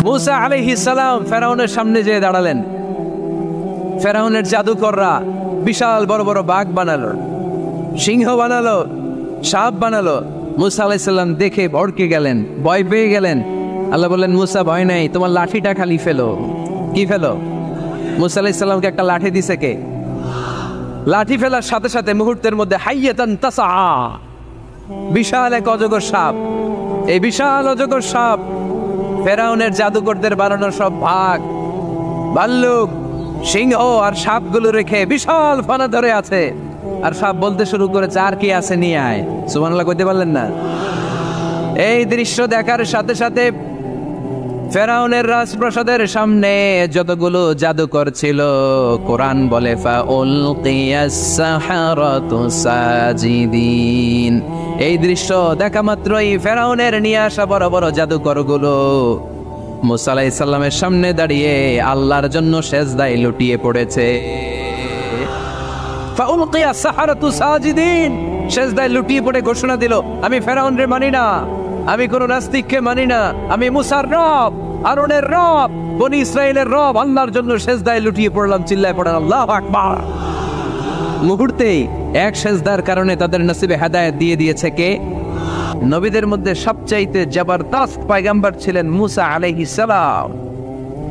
মুসা আলাইহিস সালাম ফেরাউনের সামনে যেয়ে দাঁড়ালেন। ফেরাউনের জাদুকররা বিশাল বড় বড় বাঘ বানালো, সিংহ বানালো, সাপ বানালো। মুসা আলাইহিস সালাম দেখে ভড়কে গেলেন, ভয় পেয়ে গেলেন। আল্লাহ বললেন, মুসা ভয় নাই, তোমার লাঠিটা খালি ফেলো। কি ফেলো? মুসা আলাইহিস সালামকে একটা লাঠি দিছে কে? লাঠি ফেলার সাথে সাথে মুহূর্তের মধ্যে হাইয়াতান তাসআ, বিশাল এক অজগর সাপ। এই বিশাল অজগর সাপ ফেরাউনের জাদুকরদের বানানো সব বাঘ, ভাল্লুক, সিংহ আর সাপগুলো রেখে বিশাল ফানা ধরে আছে। আর সাপ বলতে শুরু করেছে, আর কি আছে নিয়ে আয়। সুবহানাল্লাহ কইতে পারলেন না? এই দৃশ্য দেখার সাথে সাথে ফেরাউনের রাজপ্রাসাদের সামনে যতগুলো জাদুকর ছিল, কোরআন বলে ফাউলকিয়াস সাহারাতু সাজিদিন। এই দৃশ্য দেখা মাত্রই ফেরাউনের নিয়ে আসা বড় বড় জাদুকরগুলো মুসা আলাইহিস সালামের সামনে দাঁড়িয়ে আল্লাহর জন্য সেজদায় লুটিয়ে পড়েছে। ফাউলকিয়াস সাহারাতু সাজিদিন, সেজদায় লুটিয়ে পড়ে ঘোষণা দিল, আমি ফেরাউনরে মানি না, আমি কোন নাস্তিককে মানি না, আমি মুসার রব, হারুনের রব, বনি ইসরাইলের রব, আল্লাহর জন্য সেজদায় লুটিয়ে পড়লাম। চিল্লায় পড়েন আল্লাহু আকবার। মুহূর্তেই এক সেজদার কারণে তাদের নসিবে হেদায়েত দিয়ে দিয়েছে কে? নবীদের মধ্যে সবচাইতে জবরদস্ত পয়গম্বর ছিলেন মুসা আলাইহিস সালাম।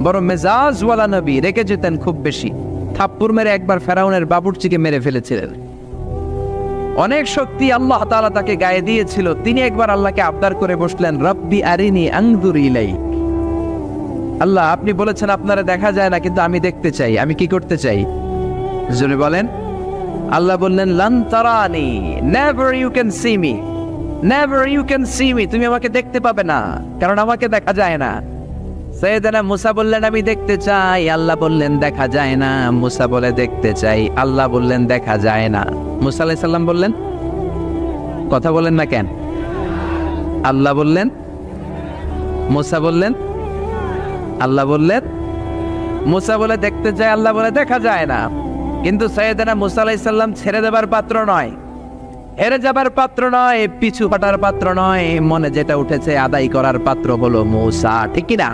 বড় মেজাজওয়ালা নবী, রেখে যেতেন খুব বেশি। থাপ্পড় মেরে একবার ফেরাউনের বাবুর্চিকে মেরে ফেলেছিলেন। অনেক শক্তি আল্লাহ তাআলা তাকে গায়ে দিয়েছিল। তিনি একবার আল্লাহকে আবদার করে বসলেন, রব্বি আরিনি আনজুর ইলাইক। আল্লাহ, আপনি বলেছেন আপনারা দেখা যায় না, কিন্তু আমি দেখতে চাই। আমি কি করতে চাই? জোরে বলেন। আল্লাহ বললেন, লান তারানি, never you can see me, never you can see me. তুমি আমাকে দেখতে পাবে না, কারণ আমাকে দেখা যায় না। সাইয়েদনা মুসা বললেন, আমি দেখতে চাই। আল্লাহ বললেন, দেখা যায় না। মুসা বলে, দেখতে চাই। আল্লাহ বললেন, দেখা যায় না। মুসা আলাইহিস সালাম বললেন, কথা বলেন না কেন? আল্লাহ বললেন, মুসা বললেন, আল্লাহ বললেন। মুসা বলে দেখতে চাই, আল্লাহ বলে দেখা যায় না। কিন্তু সাইয়েদনা মুসা আলাইহিস সালাম ছেড়ে দেবার পাত্র নয়, হেরে যাবার পাত্র নয়, পিছু হটার পাত্র নয়। মনে যেটা উঠেছে আদায় করার পাত্র হলো মুসা, ঠিক কি না?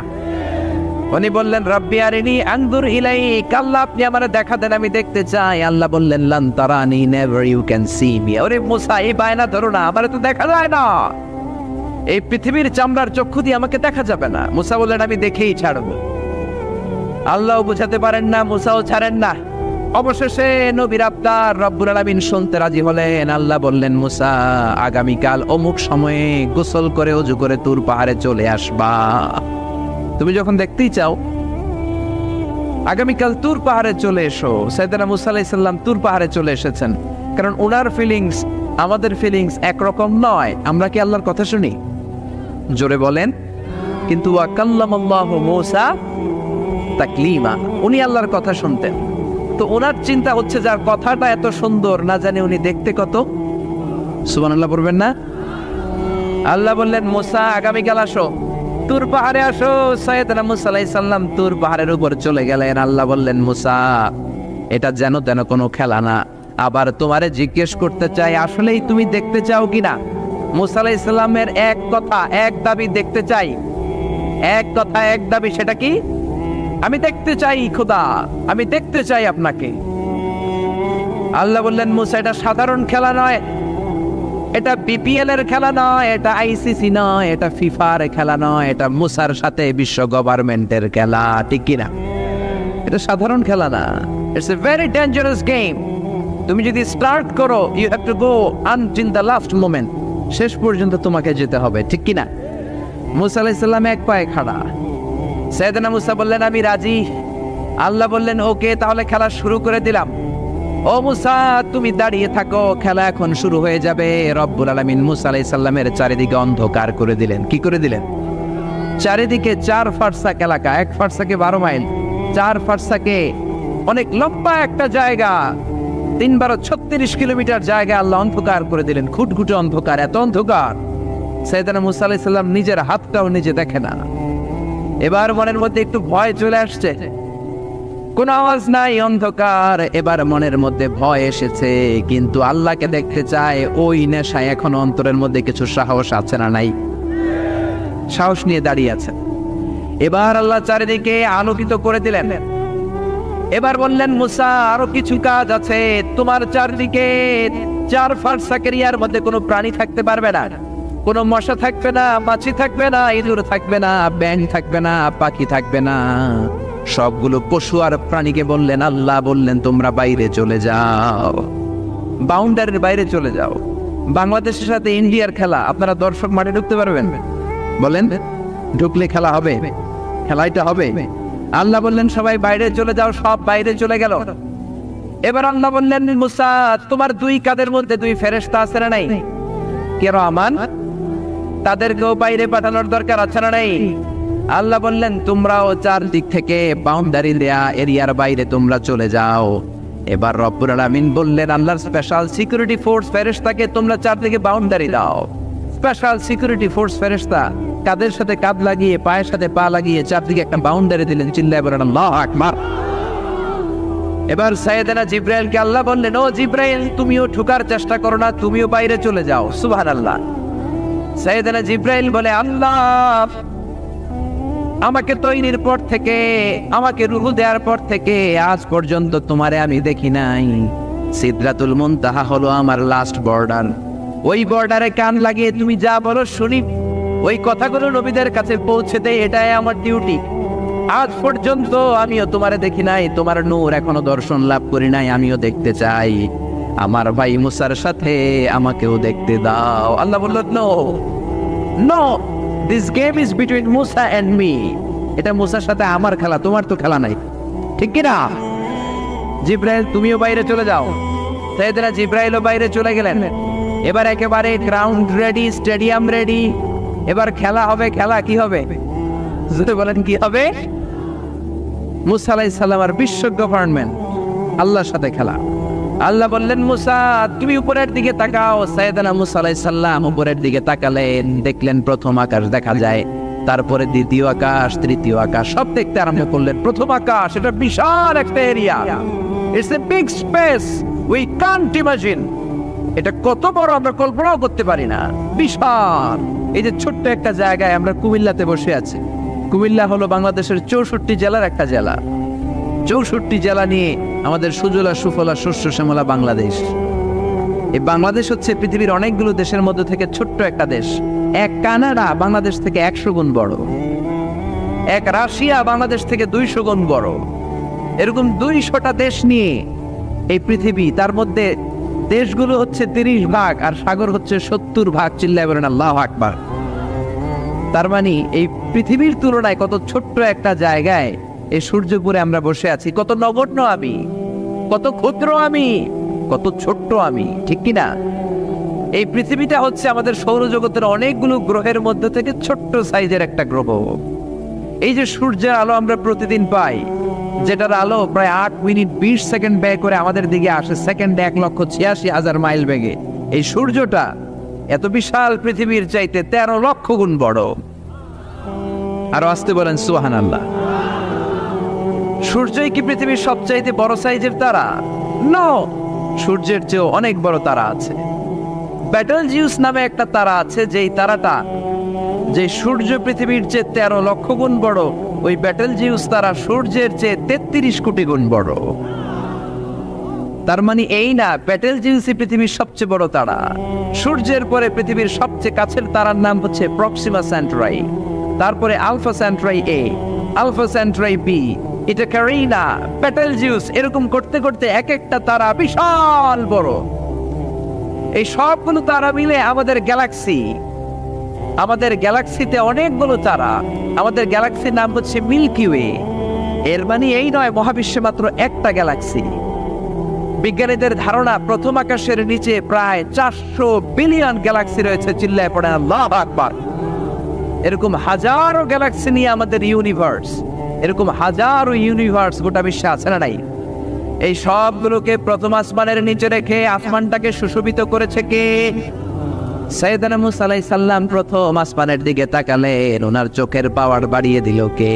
উনি বললেন, রব্বি আরিনি আনজুর ইলাইক। আল্লাহ, আপনি আমারে দেখা দেন, আমি দেখতে চাই। আল্লাহ বললেন, লান তারানি, never you can see me. ওরে মুসা, এই বায়না ধরো না, আমারে তো দেখা যায় না। এই পৃথিবীর চামড়ার চক্ষু দিয়ে আমাকে দেখা যাবে না। মুসা বললেন, আমি দেখেই ছাড়বো। আল্লাহও বুঝাতে পারেন না, মুসাও ছাড়েন না। অবশেষে নবীর আবদার রব্বুল আলামিন শুনতে রাজি হলেন। আল্লাহ বললেন, মুসা, আগামীকাল অমুক সময়ে গোসল করে ওযু করে তুর পাহাড়ে চলে আসবা। তুমি যখন দেখতেই চাও, আগামীকাল তুর পাহাড়ে চলে এসো। সাইয়েদনা মুসা আলাইহিস সালাম তুর পাহাড়ে চলে এসেছেন, কারণ ওনার ফিলিংস আমাদের ফিলিংস একরকম নয়। আমরা কি আল্লাহর কথা শুনি? জোরে বলেন। কিন্তু ওয়া কাল্লামাল্লাহু মুসা তাকলিমা, উনি আল্লাহর কথা শুনতেন। তো ওনার চিন্তা হচ্ছে, যার কথাটা এত সুন্দর, না জানি উনি দেখতে কত। সুবহানাল্লাহ বলবেন না? আল্লাহ বললেন, মুসা, আগামীকাল আসো, তুর পাহাড়ে আসো। সাইয়েদনা মুসা আলাইহিস সালাম তুর পাহাড়ের উপর চলে গেলেন। আল্লাহ বললেন, মুসা, এটা যেন তেন কোনো খেলা না। আবার তোমারে জিজ্ঞেস করতে চাই, আসলেই তুমি দেখতে চাও কিনা? মুসা আলাইহিস সালামের এক কথা এক দাবি, দেখতে চাই। এক কথা এক দাবি, সেটা কি? আমি দেখতে চাই খোদা, আমি দেখতে চাই আপনাকে। আল্লাহ বললেন, মুসা, এটা সাধারণ খেলা নয়, এটা বিপিএল এর খেলা নয়, এটা আইসিসি নয়, এটা ফিফার খেলা নয়, এটা মুসার সাথে বিশ্ব গভর্নমেন্টের খেলা, ঠিক কিনা? এটা সাধারণ খেলা না। It's a very dangerous game. তুমি যদি স্টার্ট করো, you have to go until the last moment. শেষ পর্যন্ত তোমাকে যেতে হবে, ঠিক কিনা? মুসা আলাইহিস সালাম এক পায়ে খাড়া। সাইয়েদনা মুসা বললেন, আমি রাজি। আল্লাহ বললেন, ওকে, তাহলে খেলা শুরু করে দিলাম। ও মুসা, তুমি দাঁড়িয়ে থাকো, খেলা এখন শুরু হয়ে যাবে। রব্বুল আলামিন মুসা আলাইহিস সালামের চারিদিকে অন্ধকার করে দিলেন। কি করে দিলেন? চারিদিকে 4 ফারসাক এলাকা, 1 ফারসাকে 12 মাইল, 4 ফারসাকে অনেক লম্বা একটা জায়গা, 3 × 36 কিলোমিটার জায়গা আল্লাহ অন্ধকার করে দিলেন। খুটখুটে অন্ধকার, এত অন্ধকার সাইয়েদনা মুসা আলাইহিস সালাম নিজের হাতটাও নিজে দেখে না। এবার মনের মধ্যে একটু ভয় চলে আসছে, কোন আওয়াজ নাই, অন্ধকার। এবার মনের মধ্যে ভয় এসেছে, কিন্তু আল্লাহকে দেখতে চায়। ওই নেশায় এখন অন্তরের মধ্যে কিছু সাহস আছে না নাই? সাহস নিয়ে দাঁড়িয়ে আছে। এবার আল্লাহ চারিদিকে আলোকিত করে দিলেন। এবার বললেন, মুসা আরো কিছু কাজ আছে, তোমার চারদিকে 4 ফারসাক এরিয়ার মধ্যে কোনো প্রাণী থাকতে পারবে না, কোনো মশা থাকবে না, মাছি থাকবে না, ইঁদুর থাকবে না, ব্যাঙ থাকবে না, পাখি থাকবে না। সবগুলো পশু আর প্রাণীকে বললেন, আল্লাহ বললেন তোমরা বাইরে চলে যাও, বাউন্ডারির বাইরে চলে যাও। বাংলাদেশের সাথে ইন্ডিয়ার খেলা, আপনারা দর্শক মাঠে ঢুকতে পারবেন? বলেন, ঢুকলে খেলা হবে? খেলাইটা হবে? আল্লাহ বললেন সবাই বাইরে চলে যাও, সব বাইরে চলে গেল। এবার আল্লাহ বললেন, মুসা তোমার 2 কাঁধের মধ্যে 2 ফেরেশতা আছে না নাই? কিরামান, তাদেরকেও বাইরে পাঠানোর দরকার আছে না নাই? আল্লাহ বললেন তোমরাও 4 দিক থেকে বাউন্ডারি দেয়া এরিয়ার বাইরে তোমরা চলে যাও। এবার রব্বুল আলামিন বললেন, আল্লাহর স্পেশাল সিকিউরিটি ফোর্স ফেরেশতাকে তোমরা 4 দিকে বাউন্ডারি দাও। স্পেশাল সিকিউরিটি ফোর্স ফেরেশতা কাদের সাথে কাঁধ লাগিয়ে, পায়ের সাথে পা লাগিয়ে 4 দিকে একটা বাউন্ডারি দিলেন। চিল্লায়ে বলেন আল্লাহু আকবার। এবার সাইয়েদনা জিবরাইলকে আল্লাহ বললেন, ও জিবরাইল তুমিও ঢোকার চেষ্টা করো না, তুমিও বাইরে চলে যাও। সুবহানাল্লাহ। সাইয়েদনা জিবরাইল বলে, আল্লাহ আমাকে তৈরির পর থেকে, আমাকে রূহ দেওয়ার পর থেকে আজ পর্যন্ত তোমারে আমি দেখি নাই। সিদরাতুল মুনতাহা হলো আমার লাস্ট বর্ডার। ওই বর্ডারে কান লাগিয়ে তুমি যা বলো শুনি, ওই কথাগুলো নবীদের কাছে পৌঁছে দেয়, এটাই আমার ডিউটি। আজ পর্যন্ত আমিও তোমারে দেখি নাই, তোমার নূর এখনো দর্শন লাভ করি নাই, আমিও দেখতে চাই। আমার ভাই মুসার সাথে আমাকেও দেখতে দাও। আল্লাহ বলল, no no, this game is between Musa and me. এটা মুসার সাথে আমার খেলা, তোমার তো খেলা নাই, ঠিক কি না? জিব্রাইল তুমিও বাইরে চলে যাও। সাইয়েদনা জিব্রাইলও বাইরে চলে গেলেন। এবার একেবারে গ্রাউন্ড রেডি, স্টেডিয়াম রেডি। এবার খেলা হবে। খেলা কি হবে? যদি বলেন কি হবে? মুসা আলাইহিস সালাম আর বিশ্ব গভর্নমেন্ট, আল্লাহর সাথে খেলা। আল্লাহ বললেন, মুসা তুমি উপরের দিকে তাকাও। সাইয়েদনা মুসা আলাইহিস সালাম উপরের দিকে তাকালেন, দেখলেন প্রথম আকাশ দেখা যায়, তারপরে দ্বিতীয় আকাশ, তৃতীয় আকাশ, সব দেখতে আরম্ভ করলেন। প্রথম আকাশ, এটা বিশাল একটা area, it's a big space, we can't imagine. এটা কত বড় আমরা কল্পনাও করতে পারি না, বিশাল। এই যে ছোট্ট একটা জায়গায় আমরা কুমিল্লাতে বসে আছি। কুমিল্লা হলো বাংলাদেশের 64 জেলার একটা জেলা। 64 জেলা নিয়ে আমাদের সুজলা সুফলা শস্য শ্যামলা বাংলাদেশ। এই বাংলাদেশ হচ্ছে পৃথিবীর অনেকগুলো দেশের মধ্যে থেকে ছোট্ট একটা দেশ। এক কানাডা বাংলাদেশ থেকে 100 গুণ বড়, এক রাশিয়া বাংলাদেশ থেকে 200 গুণ বড়। এরকম 200টা দেশ নিয়ে এই পৃথিবী, তার মধ্যে দেশগুলো হচ্ছে 30 ভাগ আর সাগর হচ্ছে 70 ভাগ। চিল্লায় বলেন আল্লাহু আকবার। তার মানে এই পৃথিবীর তুলনায় কত ছোট্ট একটা জায়গায় এই সূর্যপুরে আমরা বসে আছি। কত নগণ্য আমি, কত ক্ষুদ্র আমি, কত ছোট্ট আমি, ঠিক কিনা? এই পৃথিবীটা হচ্ছে আমাদের সৌরজগতের অনেকগুলো গ্রহের মধ্যে থেকে ছোট্ট সাইজের একটা গ্রহ। এই যে সূর্যের আলো আমরা প্রতিদিন পাই, যেটার আলো প্রায় 8 মিনিট 20 সেকেন্ড ব্যয় করে আমাদের দিকে আসে, সেকেন্ডে 1,86,000 মাইল বেগে। এই সূর্যটা এত বিশাল পৃথিবীর চাইতে 13 লক্ষ গুণ বড়। আরো আসতে বলেন সুবহানাল্লাহ। সূর্যই কি পৃথিবীর সবচাইতে বড় সাইজের তারা? নো, সূর্যের চেয়েও অনেক বড় তারা আছে। ব্যাটেলজিউস নামে একটা তারা আছে, যেই তারাটা, যে সূর্য পৃথিবীর চেয়ে 13 লক্ষ গুণ বড়, ওই ব্যাটেলজিউস তারা সূর্যের চেয়ে 33 কোটি গুণ বড়। তার মানে এই না ব্যাটেলজিউসই পৃথিবীর সবচেয়ে বড় তারা। সূর্যের পরে পৃথিবীর সবচেয়ে কাছের তারার নাম হচ্ছে প্রক্সিমা সেন্টরাই, তারপরে আলফা সেন্টরাই এ, আলফা সেন্টরাই বি, এটা ক্যারিনা, ব্যাটেলজিউস, এরকম করতে করতে এক একটা তারা বিশাল বড়। এই সবগুলো তারা মিলে আমাদের গ্যালাক্সি। আমাদের গ্যালাক্সিতে অনেকগুলো তারা। আমাদের গ্যালাক্সির নাম হচ্ছে মিল্কি ওয়ে। এর মানে এই নয় মহাবিশ্বে মাত্র একটা গ্যালাক্সি। বিজ্ঞানীদের ধারণা প্রথম আকাশের নিচে প্রায় 400 বিলিয়ন গ্যালাক্সি রয়েছে। চিল্লায় পড়েন আল্লাহু আকবার। এরকম হাজারো গ্যালাক্সি নিয়ে আমাদের ইউনিভার্স, এরকম হাজারো ইউনিভার্স গোটা বিশ্বে আছে না নাই? এই সবগুলোকে প্রথম আসমানের নিচে রেখে আসমানটাকে সুশোভিত করেছে কে? সাইয়েদনা মুসা আলাইহিস সালাম প্রথম আসমানের দিকে তাকালেন, ওনার চোখের পাওয়ার বাড়িয়ে দিল কে?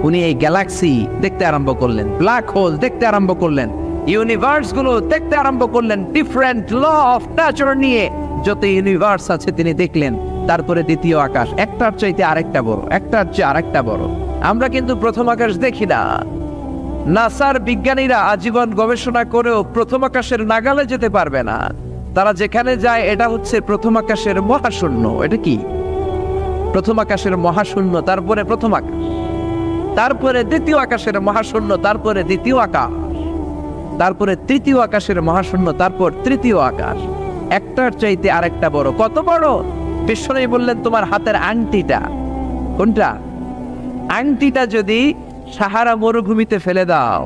উনি এই গ্যালাক্সি দেখতে আরম্ভ করলেন, ব্ল্যাক হোল দেখতে আরম্ভ করলেন, ইউনিভার্স গুলো দেখতে আরম্ভ করলেন। ডিফারেন্ট ল অফ নেচার নিয়ে যত ইউনিভার্স আছে তিনি দেখলেন। তারপরে দ্বিতীয় আকাশ, একটার চাইতে আরেকটা বড়, একটার চেয়ে আরেকটা বড়। আমরা কিন্তু প্রথম আকাশ দেখি না। নাসার বিজ্ঞানীরা আজীবন গবেষণা করেও প্রথম আকাশের নাগালে যেতে পারবে না। তারা যেখানে যায় এটা হচ্ছে প্রথম আকাশের মহাশূন্য। এটা কি? প্রথম আকাশের মহাশূন্য, তারপরে প্রথম আকাশ, তারপরে দ্বিতীয় আকাশের মহাশূন্য, তারপরে দ্বিতীয় আকাশ, তারপরে তৃতীয় আকাশের মহাশূন্য, তারপর তৃতীয় আকাশ। একটার চাইতে আরেকটা বড়। কত বড়? বিশ্বনবী বললেন তোমার হাতের আংটিটা। কোনটা? আংটিটা যদি সাহারা মরুভূমিতে ফেলে দাও,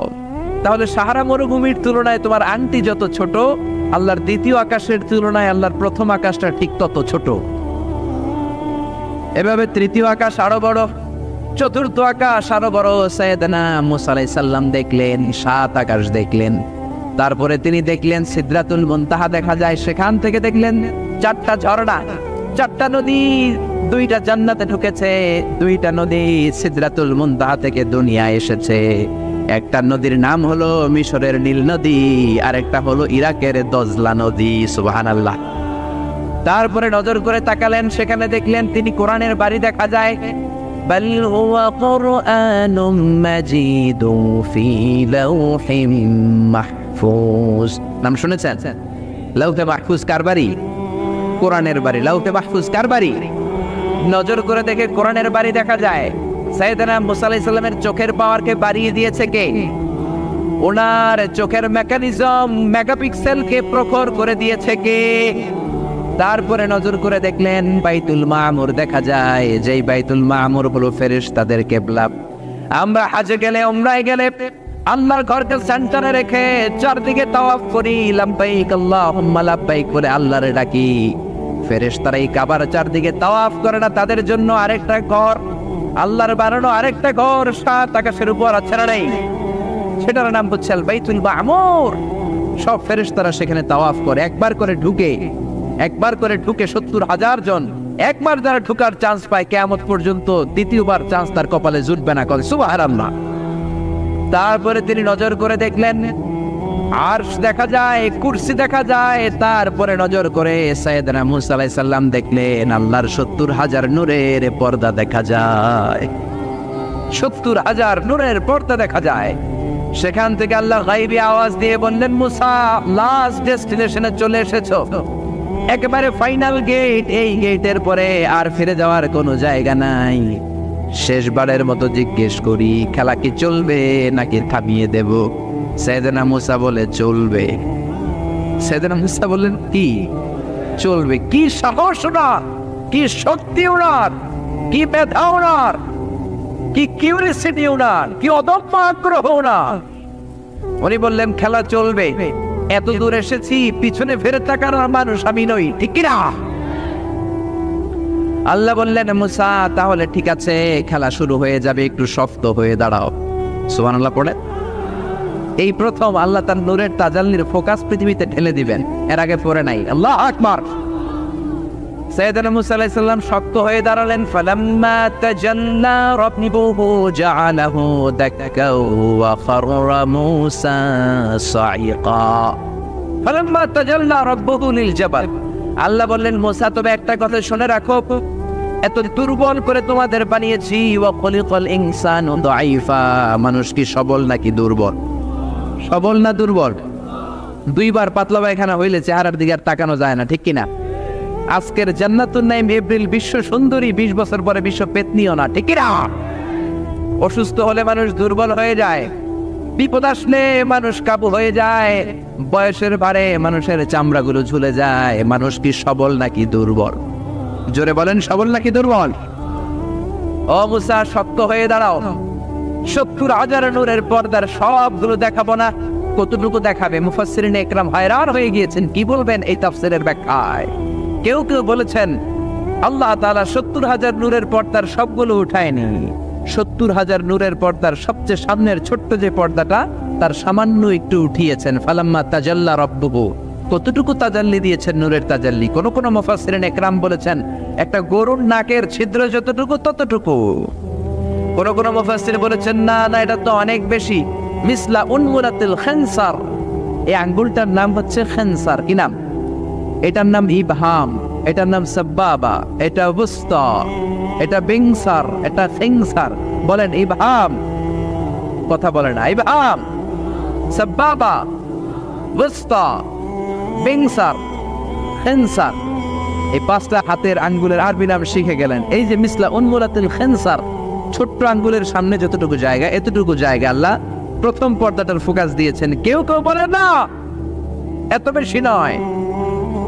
তাহলে সাহারা মরুভূমির তুলনায় তোমার আংটি যত ছোট, আল্লাহর দ্বিতীয় আকাশের তুলনায় আল্লাহর প্রথম আকাশটা ঠিক তত ছোট। এভাবে তৃতীয় আকাশ আরো বড়, চতুর্থ আকাশ আরো বড়। সাইয়েদনা মুসা আলাইহিস সালাম দেখলেন, 7 আকাশ দেখলেন। তারপরে তিনি দেখলেন সিদরাতুল মুনতাহা দেখা যায়, সেখান থেকে দেখলেন 4টা ঝর্ণা, 4টা নদী। 2টা জান্নাতে ঢুকেছে, 2টা নদী সিদরাতুল মুনতাহা থেকে দুনিয়ায় এসেছে। একটা নদীর নাম হলো মিশরের নীল নদী, আর একটা হলো ইরাকের দজলা নদী। সুবহানাল্লাহ। তারপরে নজর করে তাকালেন, সেখানে দেখলেন তিনি কোরআনের বাড়ি দেখা যায়। বাল হুয়া কুরআনুম মাজিদুন ফি লাওহিম মাহফুজ। নাম শুনেছেন? লাওহে মাহফুজ কার বাড়ি? কোরআনের বাড়ি। লাওহে মাহফুজ কার বাড়ি? নজর করে দেখে কোরআনের বাড়ি দেখা যায়। সাইয়েদনা মুসা আলাইহিস সালামের চোখের পাওয়ারকে বাড়িয়ে দিয়েছে কে? ওনার চোখের মেকানিজম, মেগাপিক্সেলকে প্রখর করে দিয়েছে কে? তারপরে নজর করে দেখলেন বাইতুল মামুর দেখা যায়, যেই বাইতুল মামুর হলো ফেরেশতাদের কিবলা। আমরা হজে গেলে, উমরায় গেলে আল্লাহর ঘরকে সেন্টারে রেখে চারদিকে তাওয়াফ করি, লাব্বাইক আল্লাহুম্মা লাব্বাইক বলে আল্লাহরে ডাকি। ফেরেশতারা এই কাবার চারদিকে তাওয়াফ করে না, তাদের জন্য আরেকটা ঘর, আল্লাহর বানানো আরেকটা ঘর 7 আকাশের উপর আছে না নাই? সেটার নাম হচ্ছে আল বাইতুল মামুর। সব ফেরেশতারা সেখানে তাওয়াফ করে, একবার করে ঢুকে 70,000 জন। একবার যারা ঢুকার চান্স পায়, কিয়ামত পর্যন্ত দ্বিতীয়বার চান্স তার কপালে জুটবে না। কয় সুবহানাল্লাহ। তারপরে তিনি নজর করে দেখলেন আরশ দেখা যায়, কুরসি দেখা যায়। তারপরে নজর করে সাইয়েদনা মুসা আলাইহিস সালাম দেখলেন আল্লাহর 70,000 নূরের পর্দা দেখা যায়। 70,000 নূরের পর্দা দেখা যায়। সেখান থেকে আল্লাহ গায়বী আওয়াজ দিয়ে বললেন, মুসা লাস্ট ডেস্টিনেশনে চলে এসেছো, একেবারে ফাইনাল গেট। এই গেটের পরে আর ফিরে যাওয়ার কোনো জায়গা নাই। শেষবারের মতো জিজ্ঞেস করি, খেলা কি চলবে নাকি থামিয়ে দেব? সাইয়েদনা মুসা বলে চলবে। সাইয়েদনা মুসা বললেন কি চলবে? কি সাহস ওনার, কি শক্তি ওনার, কি মেধা ওনার, কি কিউরিসিটি ওনার, কি অদম্য আগ্রহ ওনার। উনি বললেন খেলা চলবে। এত দূর এসেছি, পিছনে ফিরে তাকানোর মানুষ আমি নই, ঠিক কিনা? আল্লাহ বললেন মুসা তাহলে ঠিক আছে, খেলা শুরু হয়ে যাবে, একটু শক্ত হয়ে দাঁড়াও। সুবহানাল্লাহ পড়ে। এই প্রথম আল্লাহ তার নূরের তাজাল্লির ফোকাস পৃথিবীতে ঢেলে দিবেন, এর আগে পড়ে নাই। আল্লাহু আকবার। সাইয়েদনা মুসা আলাইহিস সালাম শক্ত হয়ে দাঁড়ালেন। ফালাম্মা তাজাল্লা রাব্বুহু জাআলাহু দাক্কা ওয়া খাররা মুসা সাইকা। ফালাম্মা তাজাল্লা রাব্বুহু লিল জাবাল। আল্লাহ বললেন মুসা তবে একটা কথা শুনে রাখো, এত দুর্বল করে তোমাদের বানিয়েছি। ওয়া খলিকাল ইনসানু দাঈফা। মানুষ কি সবল নাকি দুর্বল? সবল না দুর্বল? 2বার পাতলা পায়খানা হইলে চেহারার দিকে আর তাকানো যায় না, ঠিক কিনা? আজকের জান্নাতুন নাইম এপ্রিল বিশ্ব সুন্দরী, 20 বছর পরে বিশ্ব পেতনিও না, ঠিক কিনা? অসুস্থ হলে মানুষ দুর্বল হয়ে যায়, বিপদ আসলে মানুষ কাবু হয়ে যায়, বয়সের ভারে মানুষের চামড়াগুলো ঝুলে যায়। মানুষ কি সবল নাকি দুর্বল? জোরে বলেন, সবল নাকি দুর্বল? ও মুসা শক্ত হয়ে দাঁড়াও। 70,000 নূরের পর্দার সবগুলো দেখাবো না, কতটুকু দেখাবে? মুফাসসিরিনে ইকরাম হায়রান হয়ে গিয়েছেন, কি বলবেন এই তাফসীরের ব্যাখ্যায়। কেউ কেউ বলেছেন আল্লাহ তাআলা 70,000 নূরের পর্দার সবগুলো উঠায়নি। 70,000 নূরের পর্দার সবচেয়ে সামনের ছোট্ট যে পর্দাটা, তার সামান্য একটু উঠিয়েছেন। ফালাম্মা তাজাল্লা রাব্বুহু। কতটুকু তাজাল্লি দিয়েছেন নূরের তাজাল্লি? কোন কোন মুফাসসিরিনে ইকরাম বলেছেন একটা গরুর নাকের ছিদ্র যতটুকু ততটুকু। কোন কোন মুফাসসির বলেছেন না না, এটা তো অনেক বেশি। মিসলা উনমুরাতিল খানসার। এই আঙ্গুলটার নাম হচ্ছে খানসার। কি নাম? এটার নাম ইবহাম, এটার নাম সাব্বাবা, এটা বুস্তা, এটা বিংসার, এটা সিংসার। বলেন ইবহাম, কথা বলেন না, ইবহাম, সাব্বাবা, বুস্তা, বিংসার, খিনসার। এই 5টা হাতের আঙ্গুলের আরবি নাম শিখে গেলেন। এই যে মিসলা উনমুলাতুল খিনসার, ছোট্ট আঙ্গুলের সামনে যতটুকু জায়গা, এতটুকু জায়গা আল্লাহ প্রথম পর্দাটার ফোকাস দিয়েছেন। কেউ কেউ বলে না এত বেশি নয়,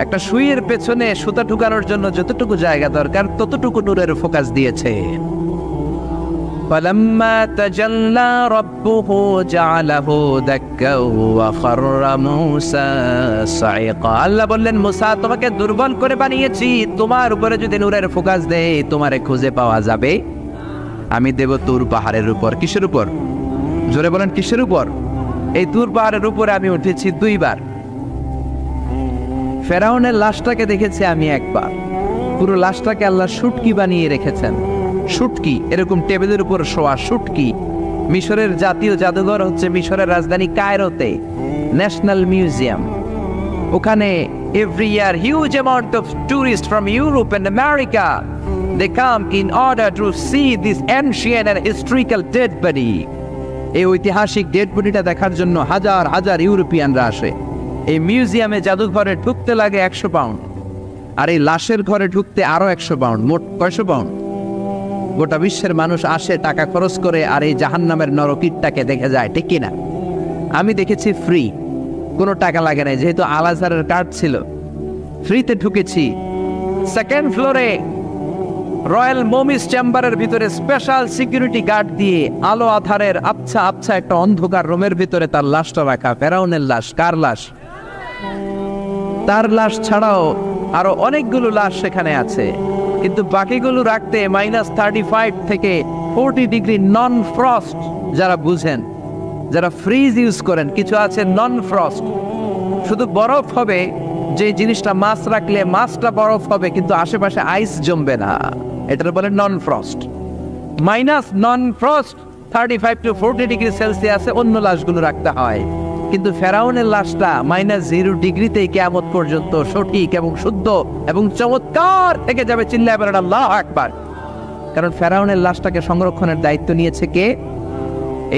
একটা সুইয়ের পেছনে সুতা ঢুকানোর জন্য যতটুকু জায়গা দরকার ততটুকু নূরের ফোকাস দিয়েছে। فَلَمَّا تَجَلَّى رَبُّهُ جَعَلَهُ دَكًّا وَخَرَّ مُوسَى صَعِقًا। আল্লাহ বললেন, মুসা তোমাকে দুর্বল করে বানিয়েছি, তোমার উপরে যদি নূরের ফোকাস দেই তোমারে খুঁজে পাওয়া যাবে। আমি দেব তুর পাহাড়ের উপর। কিসের উপর? জোরে বলেন, কিসের উপর? এই তুর পাহাড়ের উপরে আমি উঠেছি 2 বার। ফেরাউনের লাশটাকে দেখেছি আমি একবার। পুরো লাশটাকে আল্লাহ শুটকি বানিয়ে রেখেছেন। শুটকি, এরকম টেবিলের উপর শোয়া শুটকি। মিশরের জাতীয় জাদুঘর হচ্ছে মিশরের রাজধানী কায়রোতে, ন্যাশনাল মিউজিয়াম। ওখানে every year huge amount of tourist from Europe and America, they come in order to see this ancient and historical dead body. এই ঐতিহাসিক ডেড বডিটা দেখার জন্য হাজার হাজার ইউরোপিয়ানরা আসে। এই মিউজিয়ামে জাদুঘরে ঢুকতে লাগে 100 পাউন্ড, আর এই লাশের ঘরে ঢুকতে আরো 100 পাউন্ড, মোট 100 পাউন্ড। গোটা বিশ্বের মানুষ আসে টাকা খরচ করে আর এই জাহান্নামের নরকীটটাকে দেখে যায়, ঠিক কিনা? আমি দেখেছি ফ্রি, কোনো টাকা লাগে নাই, যেহেতু আল আজহারের কার্ড ছিল, ফ্রিতে ঢুকেছি। 2nd ফ্লোরে রয়্যাল মমিস চেম্বারের ভিতরে স্পেশাল সিকিউরিটি গার্ড দিয়ে আলো আধারের আবছা আবছা একটা অন্ধকার রুমের ভিতরে তার লাশটা রাখা। ফেরাউনের লাশ। কার লাশ? তার লাশ ছাড়াও আরো অনেকগুলো লাশ সেখানে আছে, কিন্তু বাকিগুলো রাখতে -35 থেকে 40 ডিগ্রি নন ফ্রস্ট। যারা বুঝেন, যারা ফ্রিজ ইউজ করেন, কিছু আছে নন ফ্রস্ট, শুধু বরফ হবে, যে জিনিসটা মাছ রাখলে মাছটা বরফ হবে কিন্তু আশেপাশে আইস জমবে না, এটার বলে non frost. Non frost 35 to 40 degree সেলসিয়াসে অন্য লাশগুলো রাখতে হয়, কিন্তু ফেরাউনের লাশটা -0 ডিগ্রিতেই কিয়ামত পর্যন্ত সঠিক এবং শুদ্ধ এবং চমৎকার থেকে যাবে। চিল্লায় বলেন আল্লাহু আকবার। কারণ ফেরাউনের লাশটাকে সংরক্ষণের দায়িত্ব নিয়েছে কে?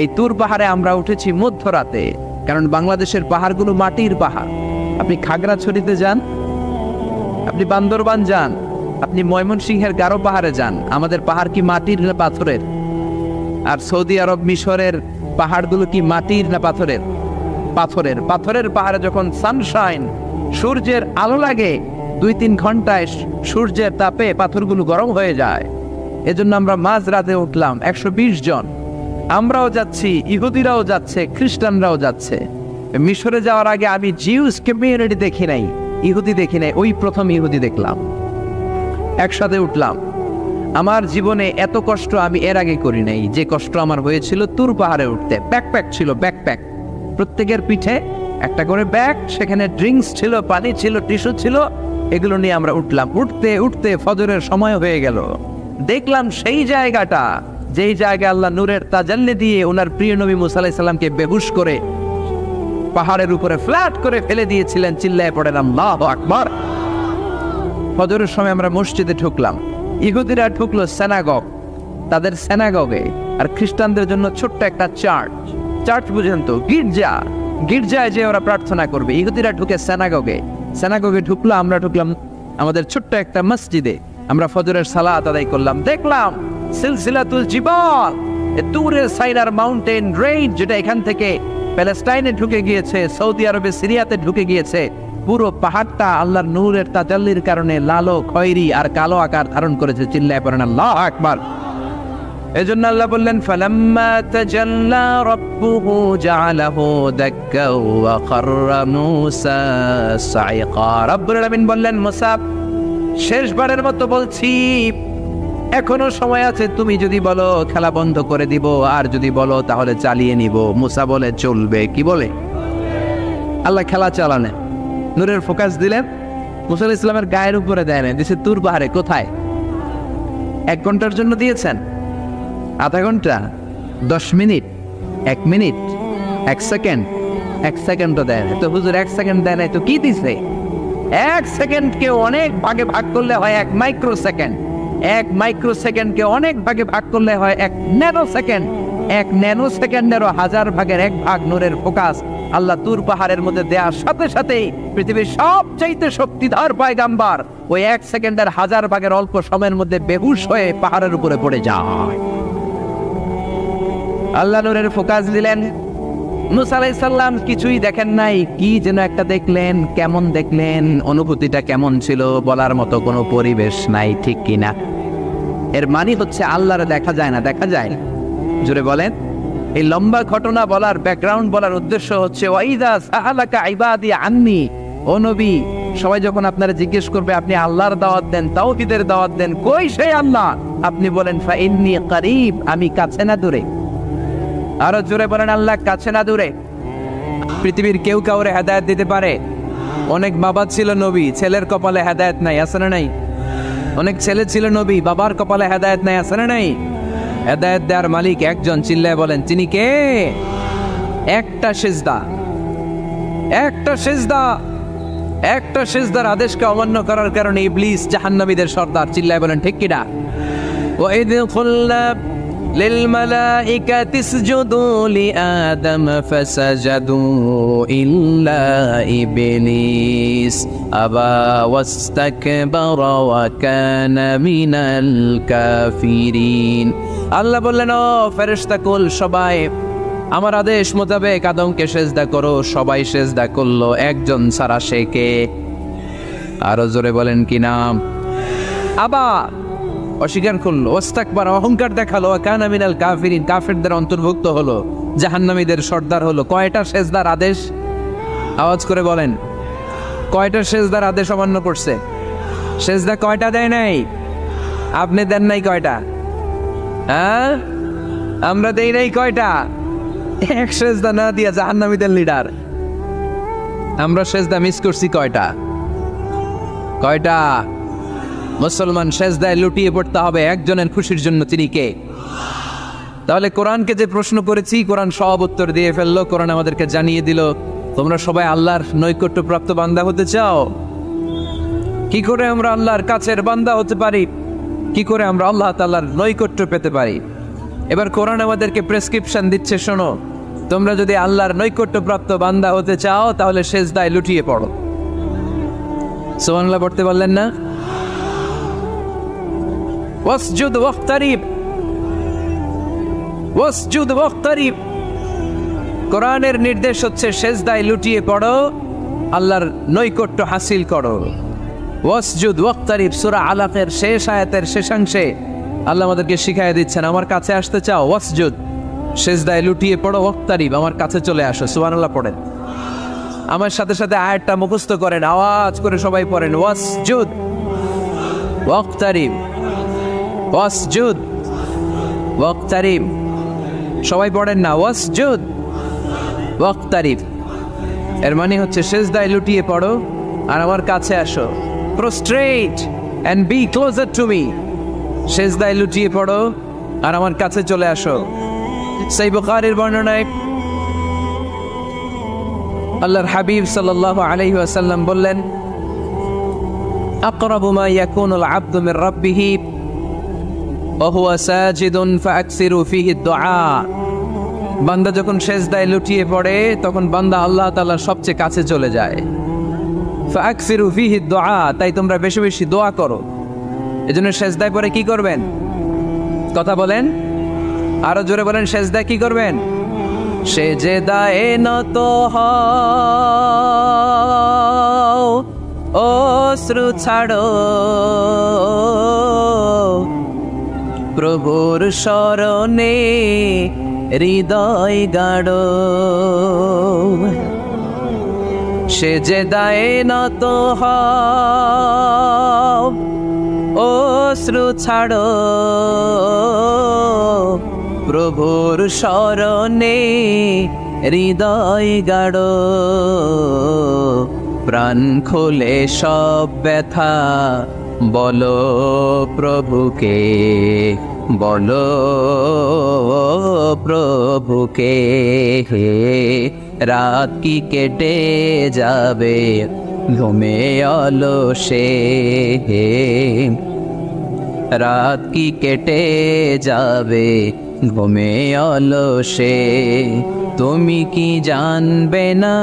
এই তুর পাহাড়ে আমরা উঠেছি মধ্যরাতে, কারণ বাংলাদেশের পাহাড়গুলো মাটির পাহাড়। আপনি খাগড়াছড়িতে যান, আপনি বান্দরবান যান, আপনি ময়মনসিংহের গারো পাহাড়ে যান, আমাদের পাহাড় কি মাটির না পাথরের? আর সৌদি আরব মিশরের পাহাড়গুলো কি মাটির না পাথরের? পাথরের। পাথরের পাহাড়ে যখন সানশাইন, সূর্যের আলো লাগে, 2-3 ঘন্টায় সূর্যের তাপে পাথরগুলো গরম হয়ে যায়। এজন্য আমরা মাঝ রাতে উঠলাম, 120 জন। আমরাও যাচ্ছি, ইহুদিরাও যাচ্ছে, খ্রিস্টানরাও যাচ্ছে। মিশরে যাওয়ার আগে আমি জিউস কমিউনিটি দেখি নাই, ইহুদি দেখি নাই, ওই প্রথম ইহুদি দেখলাম। একসাথে উঠলাম। আমার জীবনে এত কষ্ট আমি এর আগে করি নাই, যে কষ্ট আমার হয়েছিল তুর পাহাড়ে উঠতে। ব্যাকপ্যাক ছিল, ব্যাকপ্যাক, প্রত্যেকের পিঠে একটা করে ব্যাগ, সেখানে ড্রিঙ্কস ছিল, পানি ছিল, টিস্যু ছিল, এগুলো নিয়ে আমরা উঠলাম। উঠতে উঠতে ফজরের সময় হয়ে গেল। দেখলাম সেই জায়গাটা, যেই জায়গায় আল্লাহ নূরের তাজাল্লি দিয়ে ওনার প্রিয় নবী মুসা আলাইহিস সালামকে বেহুশ করে পাহাড়ের উপরে ফ্ল্যাট করে ফেলে দিয়েছিলেন। চিল্লায় পড়েন আল্লাহু আকবার। ফজরের সময় আমরা মসজিদে ঢুকলাম। ইহুদিরা ঢুকলো সিনাগগ, তাদের সিনাগগে, আর খ্রিস্টানদের জন্য ছোট্ট একটা চার্চ। চার্চ বুঝেন তো, গির্জা। গির্জায় যে ওরা প্রার্থনা করবে। ইহুদিরা ঢুকে সিনাগগে। সিনাগগে ঢুকলো, আমরা ঢুকলাম আমাদের ছোট্ট একটা মসজিদে। আমরা ফজরের সালাত আদায় করলাম। দেখলাম সিলসিলাতুল জিবাল, তুরের সাইনার মাউন্টেন রেঞ্জ, যেটা এখান থেকে প্যালেস্টাইনে ঢুকে গিয়েছে, সৌদি আরবে, সিরিয়াতে ঢুকে গিয়েছে। পুরো পাহাড়টা আল্লাহর নূরের তাজাল্লির কারণে লালো, খয়েরি আর কালো আকার ধারণ করেছে। চিল্লায় পড়েন আল্লাহু আকবার। এজন্য আল্লাহ বললেন, ফালাম্মা তাজাল্লা রাব্বুহু জাআলাহু দাক্কা ওয়া খাররা মূসা সাইকা। রব্বুল আলামিন বললেন, মুসা, শেষবারের মতো বলছি, এখনো সময় আছে, তুমি যদি বলো খেলা বন্ধ করে দিব, আর যদি বলো তাহলে চালিয়ে নিব। মুসা বলে চলবে। কি বলে? আল্লাহ খেলা চালানে নূরের ফোকাস দিলেন। মুসা আলাইহিস সালামের গায়ের উপরে দেয় না, দিছে তুর পাহাড়ে। কোথায়? 1 ঘন্টার জন্য দিয়েছেন, আধা ঘন্টা, 10 মিনিট, 1 মিনিট, 1 সেকেন্ড, 1 সেকেন্ডও দেয় না। তো হুজুর 1 সেকেন্ড দেয় নাই তো কি দিছে? এক সেকেন্ডকে অনেক ভাগে ভাগ করলে হয় 1 মাইক্রো সেকেন্ড, 1 মাইক্রো সেকেন্ডকে অনেক ভাগে ভাগ করলে হয় 1 ন্যানো সেকেন্ড, 1 ন্যানো সেকেন্ডেরও 1000 ভাগের 1 ভাগ নূরের ফোকাস আল্লাহ তুর পাহাড়ের মধ্যে দেওয়ার সাথে সাথেই পৃথিবীর সবচাইতে শক্তিধর পয়গাম্বার ওই 1 সেকেন্ডের 1000 ভাগের অল্প সময়ের মধ্যে বেহুশ হয়ে পাহাড়ের উপরে পড়ে যায়। আল্লাহ নূরের ফোকাস দিলেন। মুসা আলাইহিস সালাম কিছুই দেখেন নাই, কি যেন একটা দেখলেন। কেমন দেখলেন, অনুভূতিটা কেমন ছিল বলার মতো কোনো পরিবেশ নাই, ঠিক কিনা? এর মানে হচ্ছে আল্লাহরে দেখা যায় না, দেখা যায় না। জোরে বলেন। এই লম্বা ঘটনা বলার, ব্যাকগ্রাউন্ড বলার উদ্দেশ্য হচ্ছে ওয়াইদা সাআলাকা ইবাদি আন্নি, ও নবী, সবাই যখন আপনারা জিজ্ঞেস করবে আপনি আল্লাহর দাওয়াত দেন, তাওহীদের দাওয়াত দেন, কই সেই আল্লাহ? আপনি বলেন ফা ইন্নী করিব, আমি কাছে না দূরে। আরো জোরে বলেন আল্লাহ কাছে না দূরে। পৃথিবীর কেউ কাউরে হেদায়েত দিতে পারে? অনেক বাবা ছিল নবী, ছেলের কপালে হেদায়েত নাই, আছে না নাই? অনেক ছেলে ছিল নবী, বাবার কপালে হেদায়েত নাই, আছে না নাই? হেদায়েত দেওয়ার মালিক একজন, চিল্লায় বলেন তিনি কে? একটা সিজদা, একটা সিজদা, একটা সিজদার আদেশকে অমান্য করার কারণে ইবলিস জাহান্নামীদের সর্দার, চিল্লায় বলেন ঠিক কিনা? وَإِذْ قُلْنَا لِلْمَلَائِكَةِ اسْجُدُوا لِآدَمَ فَسَجَدُوا إِلَّا إِبْلِيسَ أَبَى وَاسْتَكْبَرَ وَكَانَ مِنَ الْكَافِرِينَ। আল্লাহ বললেন, ও ফেরেশতাকুল সবাই আমার আদেশ মোতাবেক আদমকে সেজদা করো। সবাই সেজদা করলো, একজন ছাড়া, সে কে? আরো জোরে বলেন কি নাম? আবা, অস্বীকার করলো, ওয়াস্তাকবার, অহংকার দেখালো, কানা মিনাল কাফিরিন, কাফেরদের অন্তর্ভুক্ত হলো, জাহান্নামীদের সর্দার হলো। কয়টা সেজদার আদেশ? আওয়াজ করে বলেন, কয়টা সেজদার আদেশ অমান্য করছে? সেজদা কয়টা দেয় নাই? আপনি দেন নাই কয়টা? হ্যাঁ, আমরা দেই নাই কয়টা? এক সেজদা না দিয়া জাহান্নামীদের লিডার। আমরা সেজদা মিস করছি কয়টা? কয়টা? মুসলমান সেজদায় লুটিয়ে পড়তে হবে একজনের খুশির জন্য, তিনি কে? তাহলে কোরআনকে যে প্রশ্ন করেছি, কোরআন সব উত্তর দিয়ে ফেললো। কোরআন আমাদেরকে জানিয়ে দিল, তোমরা সবাই আল্লাহর নৈকট্যপ্রাপ্ত বান্দা হতে চাও? কি করে আমরা আল্লাহর কাছের বান্দা হতে পারি? কি করে আমরা আল্লাহ তাআলার নৈকট্য পেতে পারি? এবার কোরআন আমাদেরকে প্রেসক্রিপশন দিচ্ছে, শোনো, তোমরা যদি আল্লাহর নৈকট্যপ্রাপ্ত বান্দা হতে চাও তাহলে সেজদায় লুটিয়ে পড়ো। সুবহানাল্লাহ পড়তে পারলেন না? ওয়াসজুদ ওয়াক্তারিব, ওয়াসজুদ ওয়াক্তারিব। কোরআনের নির্দেশ হচ্ছে সেজদায় লুটিয়ে পড়ো, আল্লাহর নৈকট্য হাসিল করো। ওয়াসজুদ ওয়াক্তারিব, সূরা আলাকের শেষ আয়াতের শেষাংশে আল্লাহ আমাদেরকে শিখাইয়া দিচ্ছেন, আমার কাছে আসতে চাও, ওয়াসজুদ, সেজদায় লুটিয়ে পড়ো, ওয়াক্তারিব, আমার কাছে চলে আসো। সুবহানাল্লাহ পড়েন। আমার সাথে সাথে আয়াতটা মুখস্থ করেন, আওয়াজ করে সবাই পড়েন, ওয়াসজুদ ওয়াক্তারিব, ওয়াসজুদ ওয়াক্তারিব। সবাই পড়েন না, ওয়াসজুদ ওয়াক্তারিব। এর মানে হচ্ছে সেজদায় লুটিয়ে পড়ো আর আমার কাছে আসো। Prostrate and be closer to me. সেজদায় লুটিয়ে পড়ো আর আমার কাছে চলে আসো। সহিহ বুখারীর বর্ণনায় আল্লাহর হাবিব সাল্লাল্লাহু আলাইহি ওয়াসাল্লাম বললেন, আকরাবু মা ইয়াকুনুল আবদু মির রাব্বিহি ওয়া হুয়া সাজিদুন ফাআকসিরু ফীহি দুআ। বান্দা যখন সেজদায় লুটিয়ে পড়ে তখন বান্দা আল্লাহ তাআলার সবচেয়ে কাছে চলে যায়। ফাআকসিরু ফীহি দুআ, তাই তোমরা বেশি বেশি দোয়া করো। এজন্য সেজদায় পড়ে কি করবেন? কথা বলেন, আরো জোরে বলেন, সেজদায় কি করবেন? সেজদায়ে নত হও, অশ্রু ছাড়ো, প্রভুর শরণে হৃদয় গাড়ো। সেজদায়ে নত হও, অশ্রু ছাড়ো, প্রভুর শরণে হৃদয় গাড়ো। প্রাণ খুলে সব ব্যথা বলো প্রভুকে, বলো প্রভুকে। রাত কি কেটে যাবে, ঘুমে অলসে, রাত কি কেটে যাবে ঘুমে অলসে। তুমি কি জানবে না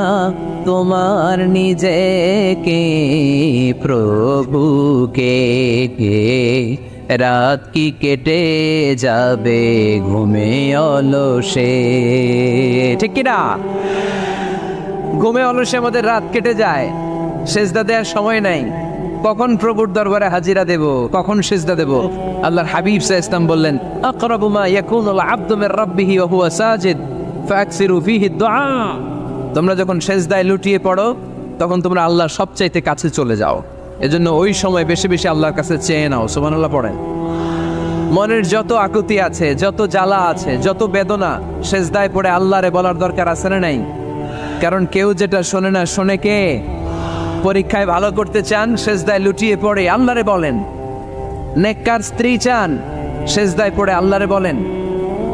তোমার নিজেকে প্রভুকে, রাত কি কেটে যাবে ঘুমে অলসে। ঠিক কিনা? ঘুমে অলসে আমাদের রাত কেটে যায়, সেজদা দেওয়ার সময় নাই। কখন প্রভুর দরবারে হাজিরা দেব, কখন সেজদা দেব? আল্লাহর হাবিব সাল্লাল্লাহু আলাইহি ওয়াসাল্লাম বললেন, আকরাবু মা ইয়াকুনুল আবদু মির রাব্বিহি ওয়া হুয়া সাজিদ ফাকসিরু ফীহি দুআ। তোমরা যখন সেজদায় লুটিয়ে পড়ো তখন তোমরা আল্লাহর সবচাইতে কাছে চলে যাও। এজন্য ওই সময় বেশি বেশি আল্লাহর কাছে চেয়ে নাও। সুবহানাল্লাহ পড়েন। মনের যত আকুতি আছে, যত জ্বালা আছে, যত বেদনা, সেজদায় পড়ে আল্লাহরে বলার দরকার আছে না নাই? কারণ কেউ যেটা শোনে না, শোনে কে? পরীক্ষায় ভালো করতে চান, সেজদায় লুটিয়ে পড়ে আল্লাহরে বলেন। নেককার স্ত্রী চান, সেজদায় পড়ে আল্লাহরে বলেন।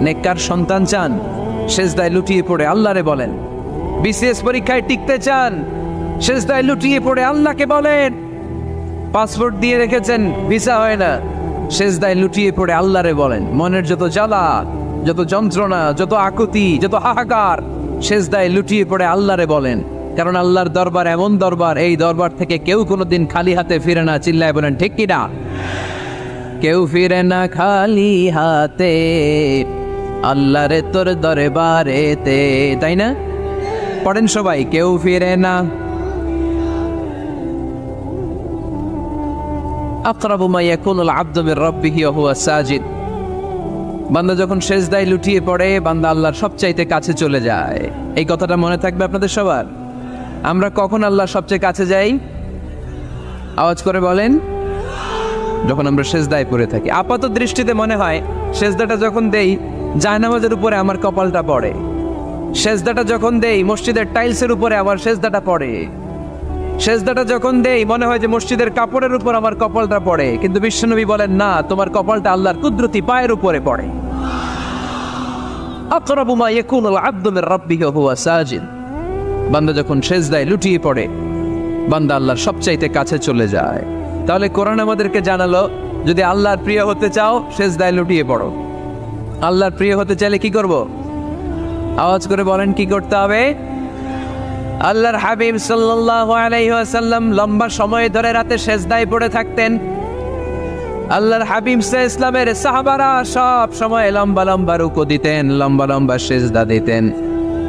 নেককার সন্তান চান, সেজদায় লুটিয়ে পড়ে আল্লাহরে বলেন। বিসিএস পরীক্ষায় টিকতে চান, সেজদায় লুটিয়ে পড়ে আল্লাহকে বলেন। পাসপোর্ট দিয়ে রেখেছেন, ভিসা হয় না, সেজদায় লুটিয়ে পড়ে আল্লাহরে বলেন। মনের যত জ্বালা, যত যন্ত্রণা, যত আকুতি, যত হাহাকার, সেজদায় লুটিয়ে পড়ে আল্লাহরে বলেন। কারণ আল্লাহর দরবার এমন দরবার, এই দরবার থেকে কেউ কোনোদিন খালি হাতে ফিরে না। চিল্লায় বলেন ঠিক কিনা? কেউ ফিরে না খালি হাতে আল্লাহরে তোর দরবারেতে, তাই না? পড়েন সবাই, কেউ ফিরে না। আকরাবু মা ইয়াকুনুল আবদু মির রাব্বিহি ওয়া হুয়া সাজিদ। বান্দা যখন সেজদায় লুটিয়ে পড়ে, বান্দা আল্লাহর সবচাইতে কাছে চলে যায়। এই কথাটা মনে থাকবে আপনাদের সবার। আমরা কখন আল্লাহর সবচেয়ে কাছে যাই? আওয়াজ করে বলেন। যখন আমরা সেজদায় পড়ে থাকি। আপাত দৃষ্টিতে মনে হয় সেজদাটা যখন দেই জায়নামাজের উপরে আমার কপালটা পড়ে, সেজদাটা যখন দেই মসজিদের টাইলসের উপরে আমার সেজদাটা পড়ে, সেজদাটা যখন দেই মনে হয় যে মসজিদের কাপড়ের উপর আমার কপালটা পড়ে। কিন্তু বিশ্বনবী বলেন, না, তোমার কপালটা আল্লাহর কুদরতি পায়ের উপরে পড়ে। আকরাবু মা ইয়াকুনুল আবদু মির রাব্বিহি ওয়া হুয়া সাজিদ। বান্দা যখন সেজদায় লুটিয়ে পড়ে, বান্দা আল্লাহর সবচাইতে কাছে চলে যায়। তাহলে কোরআন আমাদেরকে জানালো, যদি আল্লাহর প্রিয় হতে চাও সেজদায় লুটিয়ে পড়ো। আল্লাহর প্রিয় হতে চাইলে কি করব? আওয়াজ করে বলেন, কি করতে হবে? আল্লাহর হাবিব সাল্লাল্লাহু আলাইহি ওয়াসাল্লাম লম্বা সময় ধরে রাতে সেজদায় পড়ে থাকতেন। আল্লাহর হাবিব সাল্লাল্লাহু আলাইহি ওয়াসাল্লামের সাহাবারা সব সময় লম্বা লম্বা রুকু দিতেন, লম্বা লম্বা সেজদা দিতেন।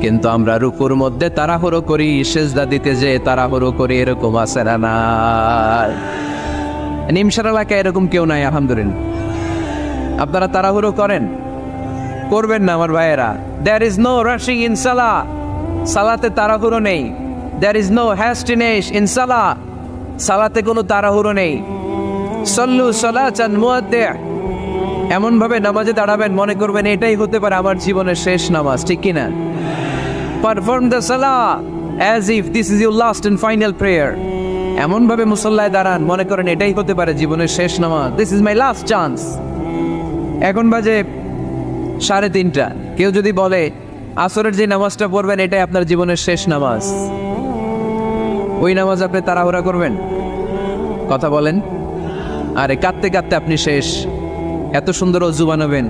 কিন্তু আমরা রুকুর মধ্যে তাড়াহুড়ো করি, সেজদা দিতে যে তাড়াহুড়ো করি, এরকম আছে না? নাই। নিমসার এলাকায় এরকম কেউ নাই আলহামদুলিল্লাহ। আপনারা তাড়াহুড়ো করেন? করবেন না আমার ভাইয়েরা। There is no rushing in salah. সালাতে তাড়াহুড়ো নেই। There is no hastiness in salah. সালাতে কোনো তাড়াহুড়ো নেই। সল্লু সালাতান মুআদ্দি'। এমন ভাবে নামাজে দাঁড়াবেন মনে করবেন এটাই হতে পারে আমার জীবনের শেষ নামাজ, ঠিক কি না? Perform the salah as if this is your last and final prayer. এমন ভাবে মুসল্লায় দাঁড়ান মনে করেন এটাই হতে পারে জীবনের শেষ নামাজ। This is my last chance. এখন বাজে 3:30। কেউ যদি বলে আসরের যে নামাজটা পড়বেন এটাই আপনার জীবনের শেষ নামাজ, ওই নামাজ আপনি তাড়াহুড়া করবেন? কথা বলেন। আরে কাঁদতে কাঁদতে আপনি শেষ। এত সুন্দর ওযু বানাবেন,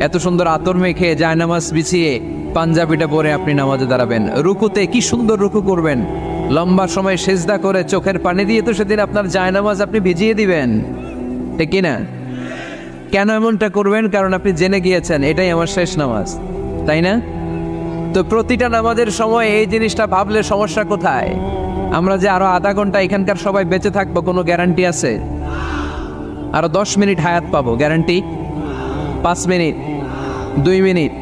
এত সুন্দর আতর মেখে জায়নামাজ বিছিয়ে পাঞ্জাবিটা পরে আপনি নামাজে দাঁড়াবেন। রুকুতে কি সুন্দর রুকু করবেন, লম্বা সময় সেজদা করে চোখের পানি দিয়ে তো সেদিন আপনার জায়নামাজ আপনি ভিজিয়ে দিবেন, ঠিক কিনা? কেন এমনটা করবেন? কারণ আপনি জেনে গিয়েছেন এটাই আমার শেষ নামাজ, তাই না? তো প্রতিটা নামাজের সময় এই জিনিসটা ভাবলে সমস্যা কোথায়? আমরা যে আরো আধা ঘন্টা এখানকার সবাই বেঁচে থাকবো কোনো গ্যারান্টি আছে? আরো 10 মিনিট হায়াত পাবো, গ্যারান্টি? 5 মিনিট, 2 মিনিট,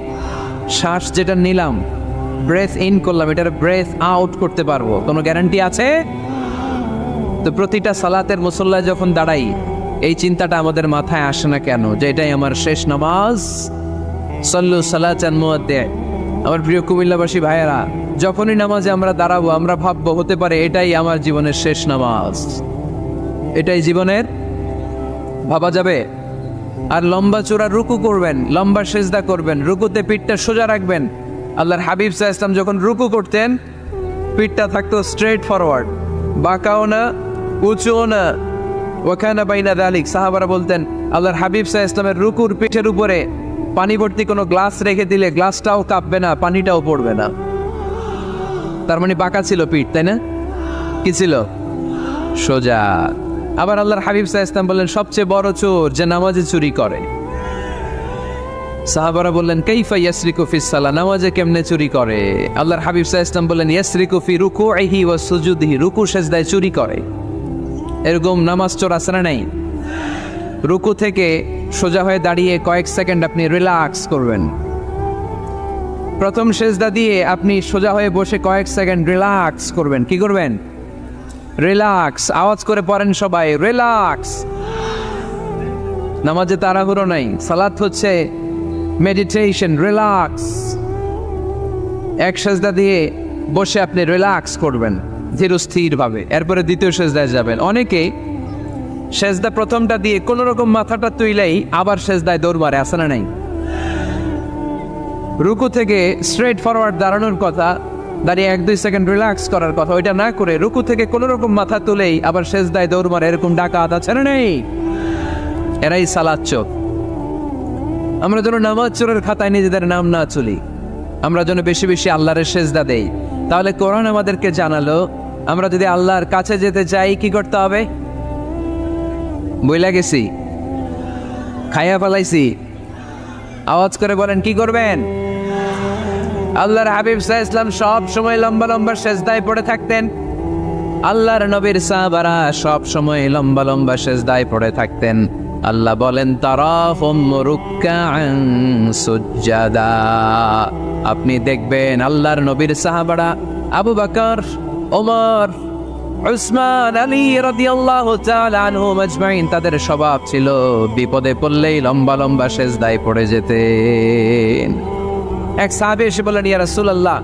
শ্বাস যেটা নিলাম, ব্রেথ ইন করলাম, এটার ব্রেথ আউট করতে পারবো, কোনো গ্যারান্টি আছে? তো প্রতিটা সালাতের মুসল্লায় যখন দাঁড়াই এই চিন্তাটা আমাদের মাথায় আসে না কেন যে এটাই আমার শেষ নামাজ? সল্লু সালাতান মুআদ্দি'। আমার প্রিয় কুমিল্লাবাসী ভাইয়েরা, যখনই নামাজে আমরা দাঁড়াবো আমরা ভাববো হতে পারে এটাই আমার জীবনের শেষ নামাজ, এটাই জীবনের, ভাবা যাবে? আর লম্বা চূড়া রুকু করবেন, লম্বা সেজদা করবেন, রুকুতে পিঠটা সোজা রাখবেন। আল্লাহর হাবিব সাল্লাল্লাহু আলাইহি ওয়াসাল্লাম যখন রুকু করতেন পিঠটা থাকতো স্ট্রেট ফরওয়ার্ড, বাঁকাও না, উঁচুও না, ওয়াকানা বাইনা যালিক। সাহাবারা বলতেন আল্লাহর হাবিব সাল্লাল্লাহু আলাইহি ওয়াসাল্লামের রুকুর পিঠের উপরে পানি ভর্তি কোনো গ্লাস রেখে দিলে গ্লাসটাও কাঁপবে না, পানিটাও পড়বে না। তার মানে বাঁকা ছিল পিঠ, তাই না? কি ছিল? সোজা। আবার আল্লাহর হাবিব সাল্লাল্লাহু আলাইহি ওয়াসাল্লাম বললেন সবচেয়ে বড় চোর যে নামাজে চুরি করে। সাহাবারা বললেন কাইফা ইয়াসরিকু ফিস সালাহ, নামাজে কেমনে চুরি করে? আল্লাহর হাবিব সাল্লাল্লাহু আলাইহি ওয়াসাল্লাম বললেন ইয়াসরিকু ফি রুকুইহি ওয়া সুজুদিহি, রুকু সিজদায় চুরি করে। এরকম নামাজ চোর আছে না নাই? রুকু থেকে সোজা হয়ে দাঁড়িয়ে কয়েক সেকেন্ড আপনি রিল্যাক্স করবেন। প্রথম সিজদা দিয়ে আপনি সোজা হয়ে বসে কয়েক সেকেন্ড রিল্যাক্স করবেন। কি করবেন? রিল্যাক্স। আওয়াজ করে পড়েন সবাই, রিল্যাক্স। নামাজে তাড়াহুড়ো নাই, সালাত হচ্ছে মেডিটেশন, রিল্যাক্স। এক সিজদা দিয়ে বসে আপনি রিল্যাক্স করবেন ধীরস্থির ভাবে, এরপরে দ্বিতীয় সিজদায় যাবেন। অনেকে সিজদা প্রথমটা দিয়ে কোন রকম মাথাটা তুইলেই আবার সিজদায় দৌড় মারে, আছে না নাই? রুকু থেকে স্ট্রেট ফরওয়ার্ড দাঁড়ানোর কথা, দাঁড়িয়ে 1-2 সেকেন্ড রিল্যাক্স করার কথা, ওইটা না করে রুকু থেকে কোন রকম মাথা তুলেই আবার সিজদায় দৌড় মারে, এরকম ডাকাত আছে না নাই? এরাই সালাত চোর। আমরা যেন নামাজ চোরের খাতায় নিজেদের নাম না চলি, আমরা যেন বেশি বেশি আল্লাহর সিজদা দেই। তাহলে কোরআন আমাদেরকে জানালো আমরা যদি আল্লাহর কাছে যেতে চাই কি করতে হবে? বইলা গেছি, খাইয়া ফেলাইছি, আওয়াজ করে বলেন কি করবেন? আল্লাহর হাবিব সাল্লাল্লাহু আলাইহি ওয়াসাল্লাম সব সময় লম্বা লম্বা সিজদায় পড়ে থাকতেন। আল্লাহর নবীর সাহাবারা সব সময় লম্বা লম্বা সিজদায় পড়ে থাকতেন। আল্লাহ বলেন তারাহুম রুকআন সুজদা, আপনি দেখবেন আল্লাহর নবীর সাহাবারা আবু বকর, ওমর, উসমান, আলী রাদিয়াল্লাহু তাআলা আনহুম আজমাইন, তাদের স্বভাব ছিল বিপদে পড়লেই লম্বা লম্বা সিজদায় পড়ে যেতেন। এক সাহাবী এসে বললেন ইয়া রাসূলুল্লাহ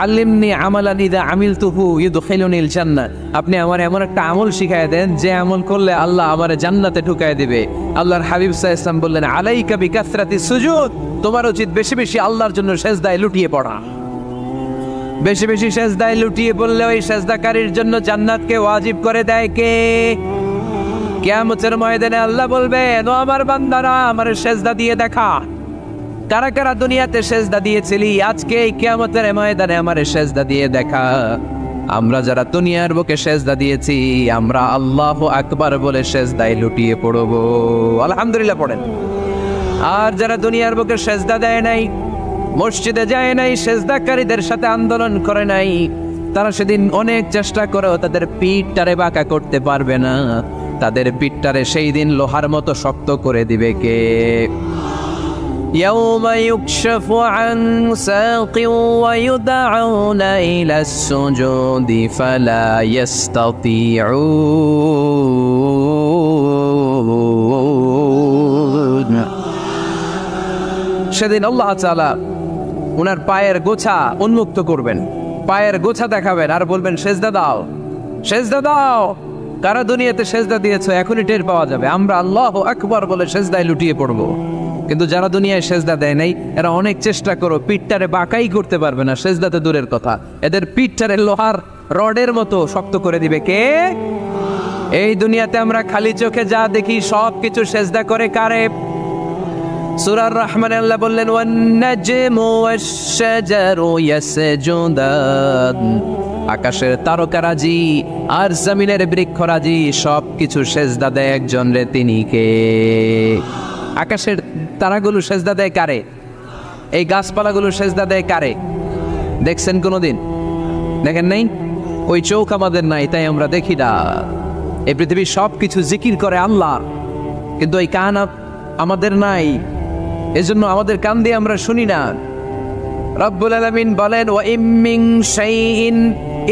আল্লিমনি আমালান ইযা আমিলতুহু ইউদখিলুনিল জান্নাহ, আপনি আমার এমন একটা আমল শিখায় দেন যে আমল করলে আল্লাহ আমারে জান্নাতে ঢুকায় দিবে। আল্লাহর হাবিব সাল্লাল্লাহু আলাইহি ওয়াসাল্লাম বললেন আলাইকা বিকাসরাতিস সুজুদ, তোমার উচিত বেশি বেশি আল্লাহর জন্য সিজদায় লুটিয়ে পড়া। বেশি বেশি সিজদায় লুটিয়ে পড়লে ওই সিজদাকারীর জন্য জান্নাতকে ওয়াজিব করে দেয় কে? কিয়ামতের ময়দানে আল্লাহ বলবেন ও আমার বান্দারা আমারে সিজদা দিয়ে দেখা, কারা কারা দুনিয়াতে সিজদা দিয়েছিলি, আজকে এই কিয়ামতের ময়দানে আমারে সিজদা দিয়ে দেখা। আমরা যারা দুনিয়ার বুকে সিজদা দিয়েছি আমরা আল্লাহু আকবার বলে সিজদায় লুটিয়ে পড়ব, আলহামদুলিল্লাহ পড়েন। আর যারা দুনিয়ার বুকে সিজদা দেয় নাই, মসজিদে যায় নাই, সিজদাকারীদের সাথে আন্দোলন করে নাই, তারা সেদিন অনেক চেষ্টা করেও তাদের পিঠটারে বাঁকা করতে পারবে না। তাদের পিঠটারে সেই দিন লোহার মতো শক্ত করে দিবে কে? يوم يكشف عن ساق ويدعون إلى السجود فلا يستطيعون। সেদিন আল্লাহ তাআলা ওনার পায়ের গোছা উন্মুক্ত করবেন, পায়ের গোছা দেখাবেন আর বলবেন সিজদা দাও, সিজদা দাও। কারা দুনিয়াতে সিজদা দিয়েছো এখনই টের পাওয়া যাবে। আমরা আল্লাহু আকবার বলে সিজদায় লুটিয়ে পড়বো, কিন্তু যারা দুনিয়ায় সিজদা দেয় নাই এরা অনেক চেষ্টা করো পিঠটারে বাঁকাই করতে পারবে না, সিজদাতে দূরের কথা, এদের পিঠটারে লোহার রডের মতো শক্ত করে দিবে কে? এই দুনিয়াতে আমরা খালি চোখে যা দেখি সব কিছু সিজদা করে কারে? সূরা আর-রহমানে আল্লাহ বললেন ওয়ান নাজমু ওয়াশ-শাজারু ইয়াসজুদান, আকাশের তারকারাজি আর জমিনের বৃক্ষরাজি সব কিছু সিজদা দেয় একজন রে, তিনি কে? আকাশের তারাগুলো সিজদা দেয় কারে? এই গাছপালাগুলো সিজদা দেয় কারে? দেখছেন কোনোদিন? দেখেন নাই? ওই চোখ আমাদের নাই তাই আমরা দেখি না। এই পৃথিবীর সব কিছু জিকির করে আল্লাহ, কিন্তু এই কান আমাদের নাই, এজন্য আমাদের কান দিয়ে আমরা শুনি না। রব্বুল আলামিন বলেন ওয়া ইম মিন শাইইন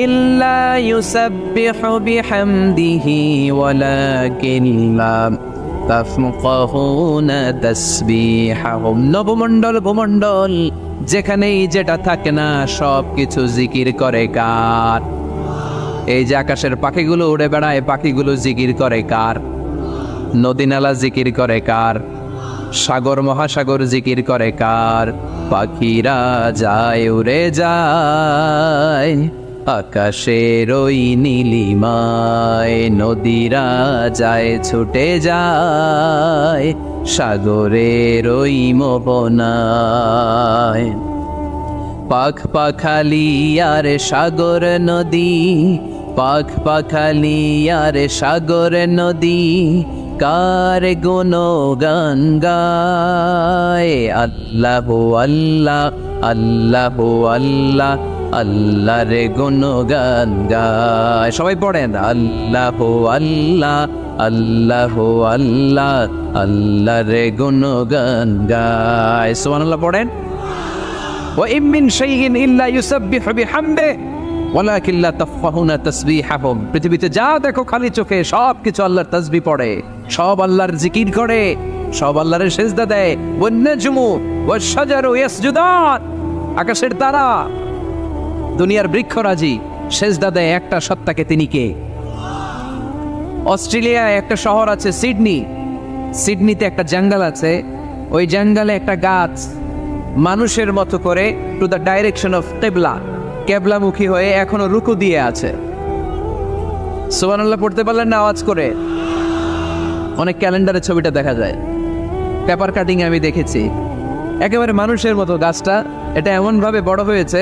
ইল্লা ইউসাব্বিহু বিহামদিহি ওয়ালাকিন লা তাফকাহুনা তাসবিহাহুম। নবমণ্ডল ভূমণ্ডল যেখানেই যেটা থাকে না সব কিছু জিকির করে কার? এই যে আকাশের পাখিগুলো উড়ে বেড়ায়, পাখিগুলো জিকির করে কার? নদী নালা জিকির করে কার? সাগর মহাসাগর জিকির করে কার? পাখিরা যায় উড়ে যায় আকাশের ওই নীলিমায় নদীরা যায় ছুটে যায় সাগরের ওই মোহনায়। পাখ পাখালি আর সাগর নদী, পাখ পাখালি আর সাগর নদী, কার গুণগান গায়। আল্লাহ আল্লাহ আল্লাহ আল্লাহ আল্লাহর গুণগান গায়। সবাই পড়েন আল্লাহ আল্লাহ আল্লাহ আল্লাহ আল্লাহর গুণগান গায়। সুবহানাল্লাহ পড়েন। ওয়া ইম মিন শাইইন ইল্লা ইউসাব্বিহু বিহামদিহি ওয়ালাকিন লা তাফকাহুনা তাসবিহাহুম। পৃথিবীতে যা দেখো খালি চোখে সব কিছু আল্লাহর তাসবিহ পড়ে, সব আল্লাহর জিকির করে, সব আল্লাহর সিজদা দেয়। One নাজমু wash শাজারু ইয়াসজুদান। আকাশের তারা, দুনিয়ার বৃক্ষরাজি সিজদা দেয় একটা সত্তাকে। তিনি কে? অস্ট্রেলিয়ায় একটা শহর আছে সিডনি, সিডনিতে একটা জঙ্গল আছে। ওই জঙ্গলে একটা গাছ মানুষের মতো করে টু দ্য ডাইরেকশন অফ কিবলা, কেবলামুখী হয়ে এখনো রুকু দিয়ে আছে। সুবহানাল্লাহ পড়তে পারলেন না আওয়াজ করে? অনেক ক্যালেন্ডারে ছবিটা দেখা যায়, পেপার কাটিং আমি দেখেছি। একেবারে মানুষের মতো গাছটা। এটা এমনভাবে বড় হয়েছে,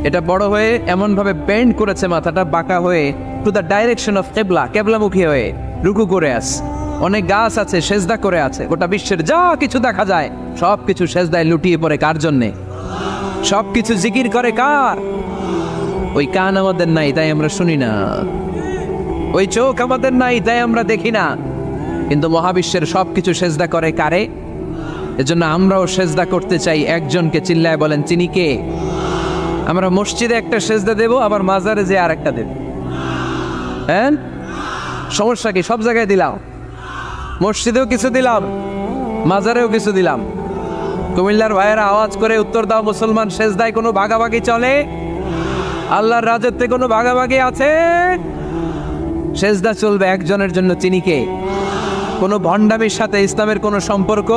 এটা বড় হয়ে এমনভাবে বেন্ড করেছে, মাথাটা বাঁকা হয়ে টু দ্য ডাইরেকশন অফ কিবলা, কেবলামুখী হয়ে রুকু করে আছে। অনেক গাছ আছে সেজদা করে আছে। গোটা বিশ্বের যা কিছু দেখা যায় সব কিছু সেজদায় লুটিয়ে পড়ে কার জন্যে? সব কিছু জিকির করে কার? ওই কান আমাদের নাই তাই আমরা শুনি না, ওই চোখ আমাদের নাই তাই আমরা দেখি না, কিন্তু মহাবিশ্বের সব কিছু সেজদা করে কারে? এজন্য আমরাও সেজদা করতে চাই একজনকে। চিল্লায় বলেন তিনি কে? আমরা মসজিদে একটা সেজদা দেব, আবার মাজারে যে আর একটা দেব। হ্যাঁ, সমস্যা কি? সব জায়গায় দিলাম, মসজিদেও কিছু দিলাম, মাজারেও কিছু দিলাম। কুমিল্লার ভাইয়েরা আওয়াজ করে উত্তর দাও, মুসলমান সেজদায় কোনো ভাগাভাগি চলে? আল্লাহর রাজত্বে কোনো ভাগাভাগি আছে? সেজদা চলবে একজনের জন্য। তিনি কে? কোনো ভণ্ডামির সাথে ইসলামের কোনো সম্পর্ক?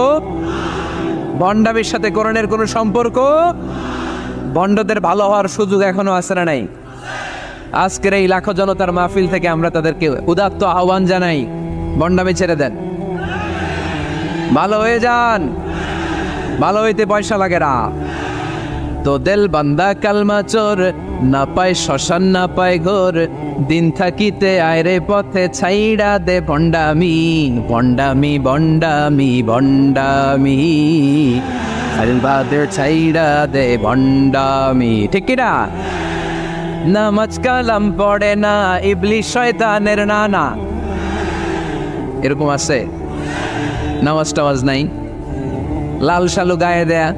ভণ্ডামির সাথে কোরআনের কোনো সম্পর্ক? ভণ্ডদের ভালো হওয়ার সুযোগ এখনো আছে না নাই? আজকের এই লাখো জনতার মাহফিল থেকে আমরা তাদেরকে উদাত্ত আহ্বান জানাই, ভণ্ডামি ছেড়ে দেন, ভালো হয়ে যান। ভালো হইতে পয়সা লাগে না। তো দেল বান্দা কালমা চোর, না পায় শ্মশান না পায় ঘোর, দিন থাকিতে আয়রে পথে ছাইড়া দে ভণ্ডামি। ভণ্ডামি ভণ্ডামি ভণ্ডামি আলবাদের ছাইড়া দে ভণ্ডামি। ঠিক কিনা? নামাজ কালাম পড়ে না, ইবলিশ শয়তানের নানা। এরকম আছে? নামাজ টামাজ নাই, লাল শালু গায়ে দেয়া,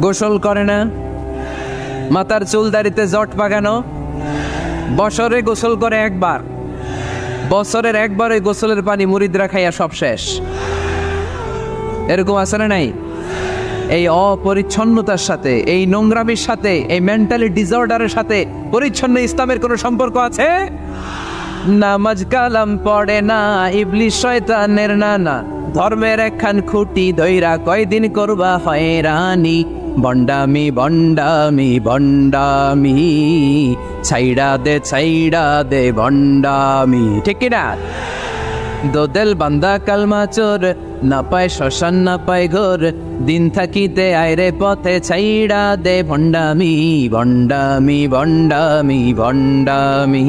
গোসল করে না, মাথার চুল দাড়িতে জট পাকানো, বছরে গোসল করে একবার, বছরের একবার ওই গোসলের পানি মুরিদরা খাইয়া সব শেষ। এরকম আছে না নাই? এই অপরিচ্ছন্নতার সাথে, এই নোংরামির সাথে, এই মেন্টালি ডিসঅর্ডারের সাথে পরিচ্ছন্ন ইসলামের কোনো সম্পর্ক আছে? নামাজ কালাম পড়ে না, ইবলিশ শয়তানের নানা, ধর্মের একখান খুঁটি ধইরা কয়দিন করবা হয়রানি। ভণ্ডামি ভণ্ডামি ভণ্ডামি ছাইড়া দে ভণ্ডামি। ঠিক কিনা? দোদেল বান্দা কালমা চোর, না পায় শ্মশান না পায় ঘোর, দিন থাকিতে আয়রে পথে ছাইড়া দে ভণ্ডামি। ভণ্ডামি ভণ্ডামি ভণ্ডামি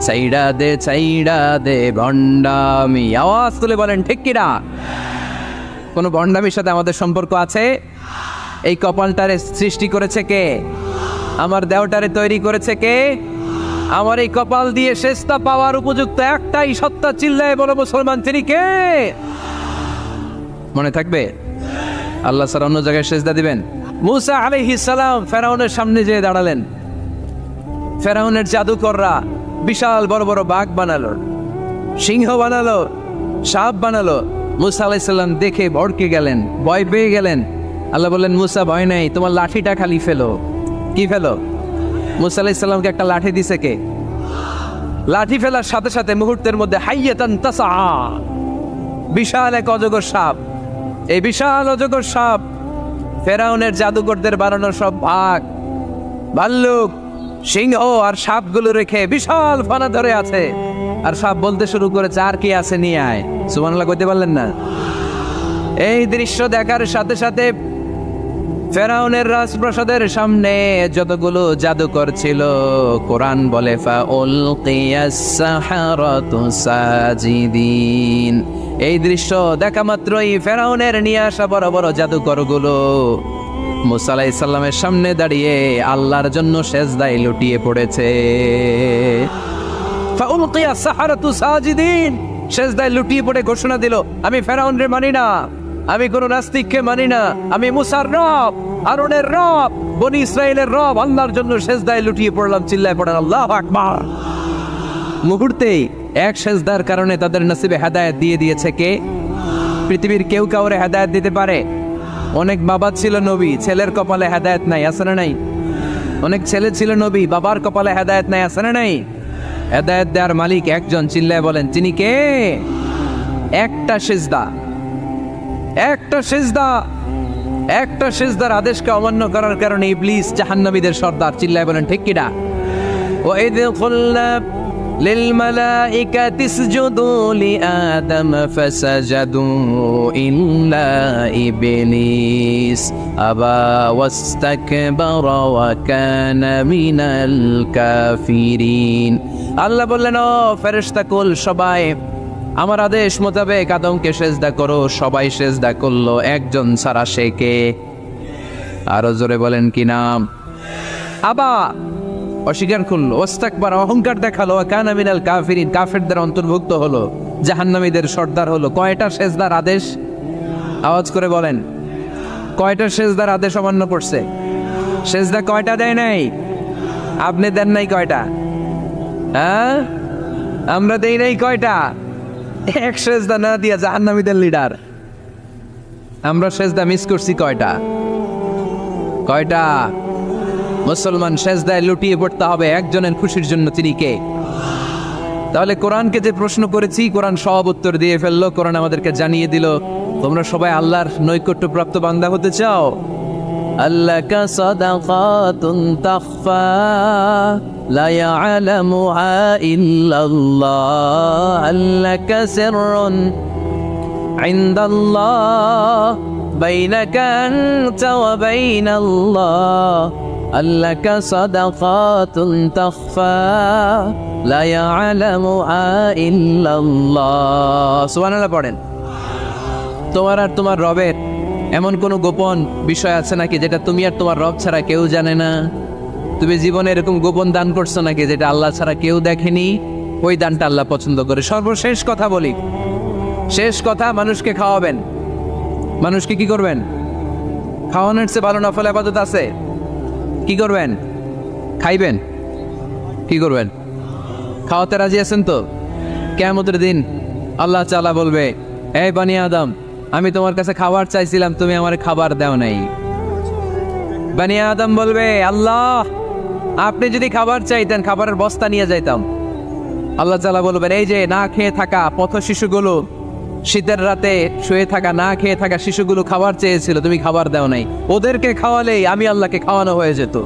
ছাইড়া দে ভণ্ডামি। আওয়াজ তুলে বলেন ঠিক কিনা? কোনো ভণ্ডামির সাথে আমাদের সম্পর্ক আছে? এই কপালটারে সৃষ্টি করেছে কে? আমার দেহটারে তৈরি করেছে কে? আমার এই কপাল দিয়ে সেজদা পাওয়ার উপযুক্ত একটাই সত্তা। চিল্লায় বলো মুসলমান, তিনি কে? মনে থাকবে? আল্লাহ ছাড়া অন্য জায়গায় সেজদা দিবেন? মুসা আলাইহিস সালাম ফেরাউনের সামনে যেয়ে দাঁড়ালেন। ফেরাউনের জাদুকররা বিশাল বড় বড় বাঘ বানালো, সিংহ বানালো, সাপ বানালো। মুসা আলাইহিস সালাম দেখে ভড়কে গেলেন, ভয় পেয়ে গেলেন। আল্লাহ বললেন, মুসা ভয় নাই, তোমার লাঠিটা খালি ফেলো। কি ফেলো? মুসা আলাইহিস সালামকে একটা লাঠি দিছে কে? লাঠি ফেলার সাথে সাথে মুহূর্তের মধ্যে হাইয়াতান তাসআ, বিশাল এক অজগর সাপ। এই বিশাল অজগর সাপ ফেরাউনের জাদুকরদের বানানো সব বাঘ, ভাল্লুক, সিংহ আর সাপগুলো রেখে বিশাল ফানা ধরে আছে, আর সাপ বলতে শুরু করেছে, আর কি আছে নিয়ে আয়। সুবহানাল্লাহ কইতে পারলেন না? এই দৃশ্য দেখার সাথে সাথে ফেরাউনের রাজপ্রাসাদের সামনে যতগুলো জাদুকর ছিল, কোরআন বলে ফাউলকিয়াস সাহারাতু সাজিদিন। এই দৃশ্য দেখা মাত্রই ফেরাউনের নিয়ে আসা বড় বড় জাদুকরগুলো মুসা আলাইহিস সালামের সামনে দাঁড়িয়ে আল্লাহর জন্য সেজদায় লুটিয়ে পড়েছে। ফাউলকিয়াস সাহারাতু সাজিদিন, সেজদায় লুটিয়ে পড়ে ঘোষণা দিল, আমি ফেরাউনরে মানি না, আমি কোন নাস্তিককে মানি না, আমি মুসার রব, হারুনের রব, বনি ইসরাইলের রব, আল্লাহর জন্য সেজদায় লুটিয়ে পড়লাম। চিল্লায় পড়েন আল্লাহু আকবার। মুহূর্তেই এক সেজদার কারণে তাদের নসিবে হেদায়েত দিয়ে দিয়েছে কে? পৃথিবীর কেউ কাউরে হেদায়েত দিতে পারে? অনেক বাবা ছিল নবী, ছেলের কপালে হেদায়েত নাই, আছে না নাই? অনেক ছেলে ছিল নবী, বাবার কপালে হেদায়েত নাই, আছে না নাই? হেদায়েত দেওয়ার মালিক একজন, চিল্লায় বলেন তিনি কে? একটা সিজদা, একটা সিজদা, একটা সিজদার আদেশকে অমান্য করার কারণে ইবলিস জাহান্নামীদের সর্দার। চিল্লায় বলেন ঠিক কিনা? ওয়াইদ কুলনা লিল মালাইকাতি ইসজুদু লিআদম ফাসাজাদু ইল্লা ইবলিস আবা ওয়াস্তাকবারা ওয়া কানা মিনাল কাফিরিন। আল্লাহ বললেন, ও ফেরেশতাকুল সবাই আমার আদেশ মোতাবেক আদমকে সেজদা করো। সবাই সেজদা করলো, একজন ছাড়া, সে কে? আরো জোরে বলেন কি নাম? আবা, অস্বীকার করলো, ওয়াস্তাকবার, অহংকার দেখালো, কানা মিনাল কাফিরিন, কাফেরদের অন্তর্ভুক্ত হলো, জাহান্নামীদের সর্দার হলো। কয়টা সেজদার আদেশ? আওয়াজ করে বলেন, কয়টা সেজদার আদেশ অমান্য করছে? সেজদা কয়টা দেয় নাই? আপনি দেন নাই কয়টা? হ্যাঁ, আমরা দেই নাই কয়টা? এক সেজদা না দিয়া জাহান্নামীদের লিডার। আমরা সেজদা মিস করছি কয়টা? কয়টা? মুসলমান সেজদায় লুটিয়ে পড়তে হবে একজনের খুশির জন্য, তিনি কে? তাহলে কোরআনকে যে প্রশ্ন করেছি, কোরআন সব উত্তর দিয়ে ফেললো। কোরআন আমাদেরকে জানিয়ে দিল, তোমরা সবাই আল্লাহর নৈকট্যপ্রাপ্ত বান্দা হতে চাও? আল্লাকা সাদাকাতুন তাখফা লা ইয়ালামুহা ইল্লাল্লাহ, আল্লাকা সিররুন ইনদাল্লাহ বাইনাকা আনতা ওয়া বাইনাল্লাহ, আল্লাকা সাদাকাতুন তাখফা লা ইয়ালামুহা ইল্লাল্লাহ। সুবহানাল্লাহ পড়েন। তোমার আর তোমার রবের এমন কোন গোপন বিষয় আছে নাকি যেটা তুমি আর তোমার রব ছাড়া কেউ জানে না? তুমি জীবনে এরকম গোপন দান করছো নাকি যেটা আল্লাহ ছাড়া কেউ দেখেনি? ওই দানটা আল্লাহ পছন্দ করে। সর্বশেষ কথা বলি, শেষ কথা, মানুষকে খাওয়াবেন। মানুষকে কি করবেন? খাওয়ানোর চেয়ে ভালো নফল ইবাদত আছে? কি করবেন? খাইবেন। কি করবেন? খাওয়াতে রাজি আছেন তো? কিয়ামতের দিন আল্লাহ তাআলা বলবে, এই বানি আদম, আমি তোমার কাছে খাবার চাইছিলাম, তুমি আমার খাবার দাও নাই। বানি আদম বলবে, আল্লাহ আপনি যদি খাবার চাইতেন খাবারের বস্তা নিয়ে যাইতাম। আল্লাহ তাআলা বলবেন, এই যে না খেয়ে থাকা পথ শিশুগুলো, শীতের রাতে শুয়ে থাকা না খেয়ে থাকা শিশুগুলো খাবার চেয়েছিল, তুমি খাবার দাও নাই, ওদেরকে খাওয়ালেই আমি আল্লাহকে খাওয়ানো হয়ে যেত।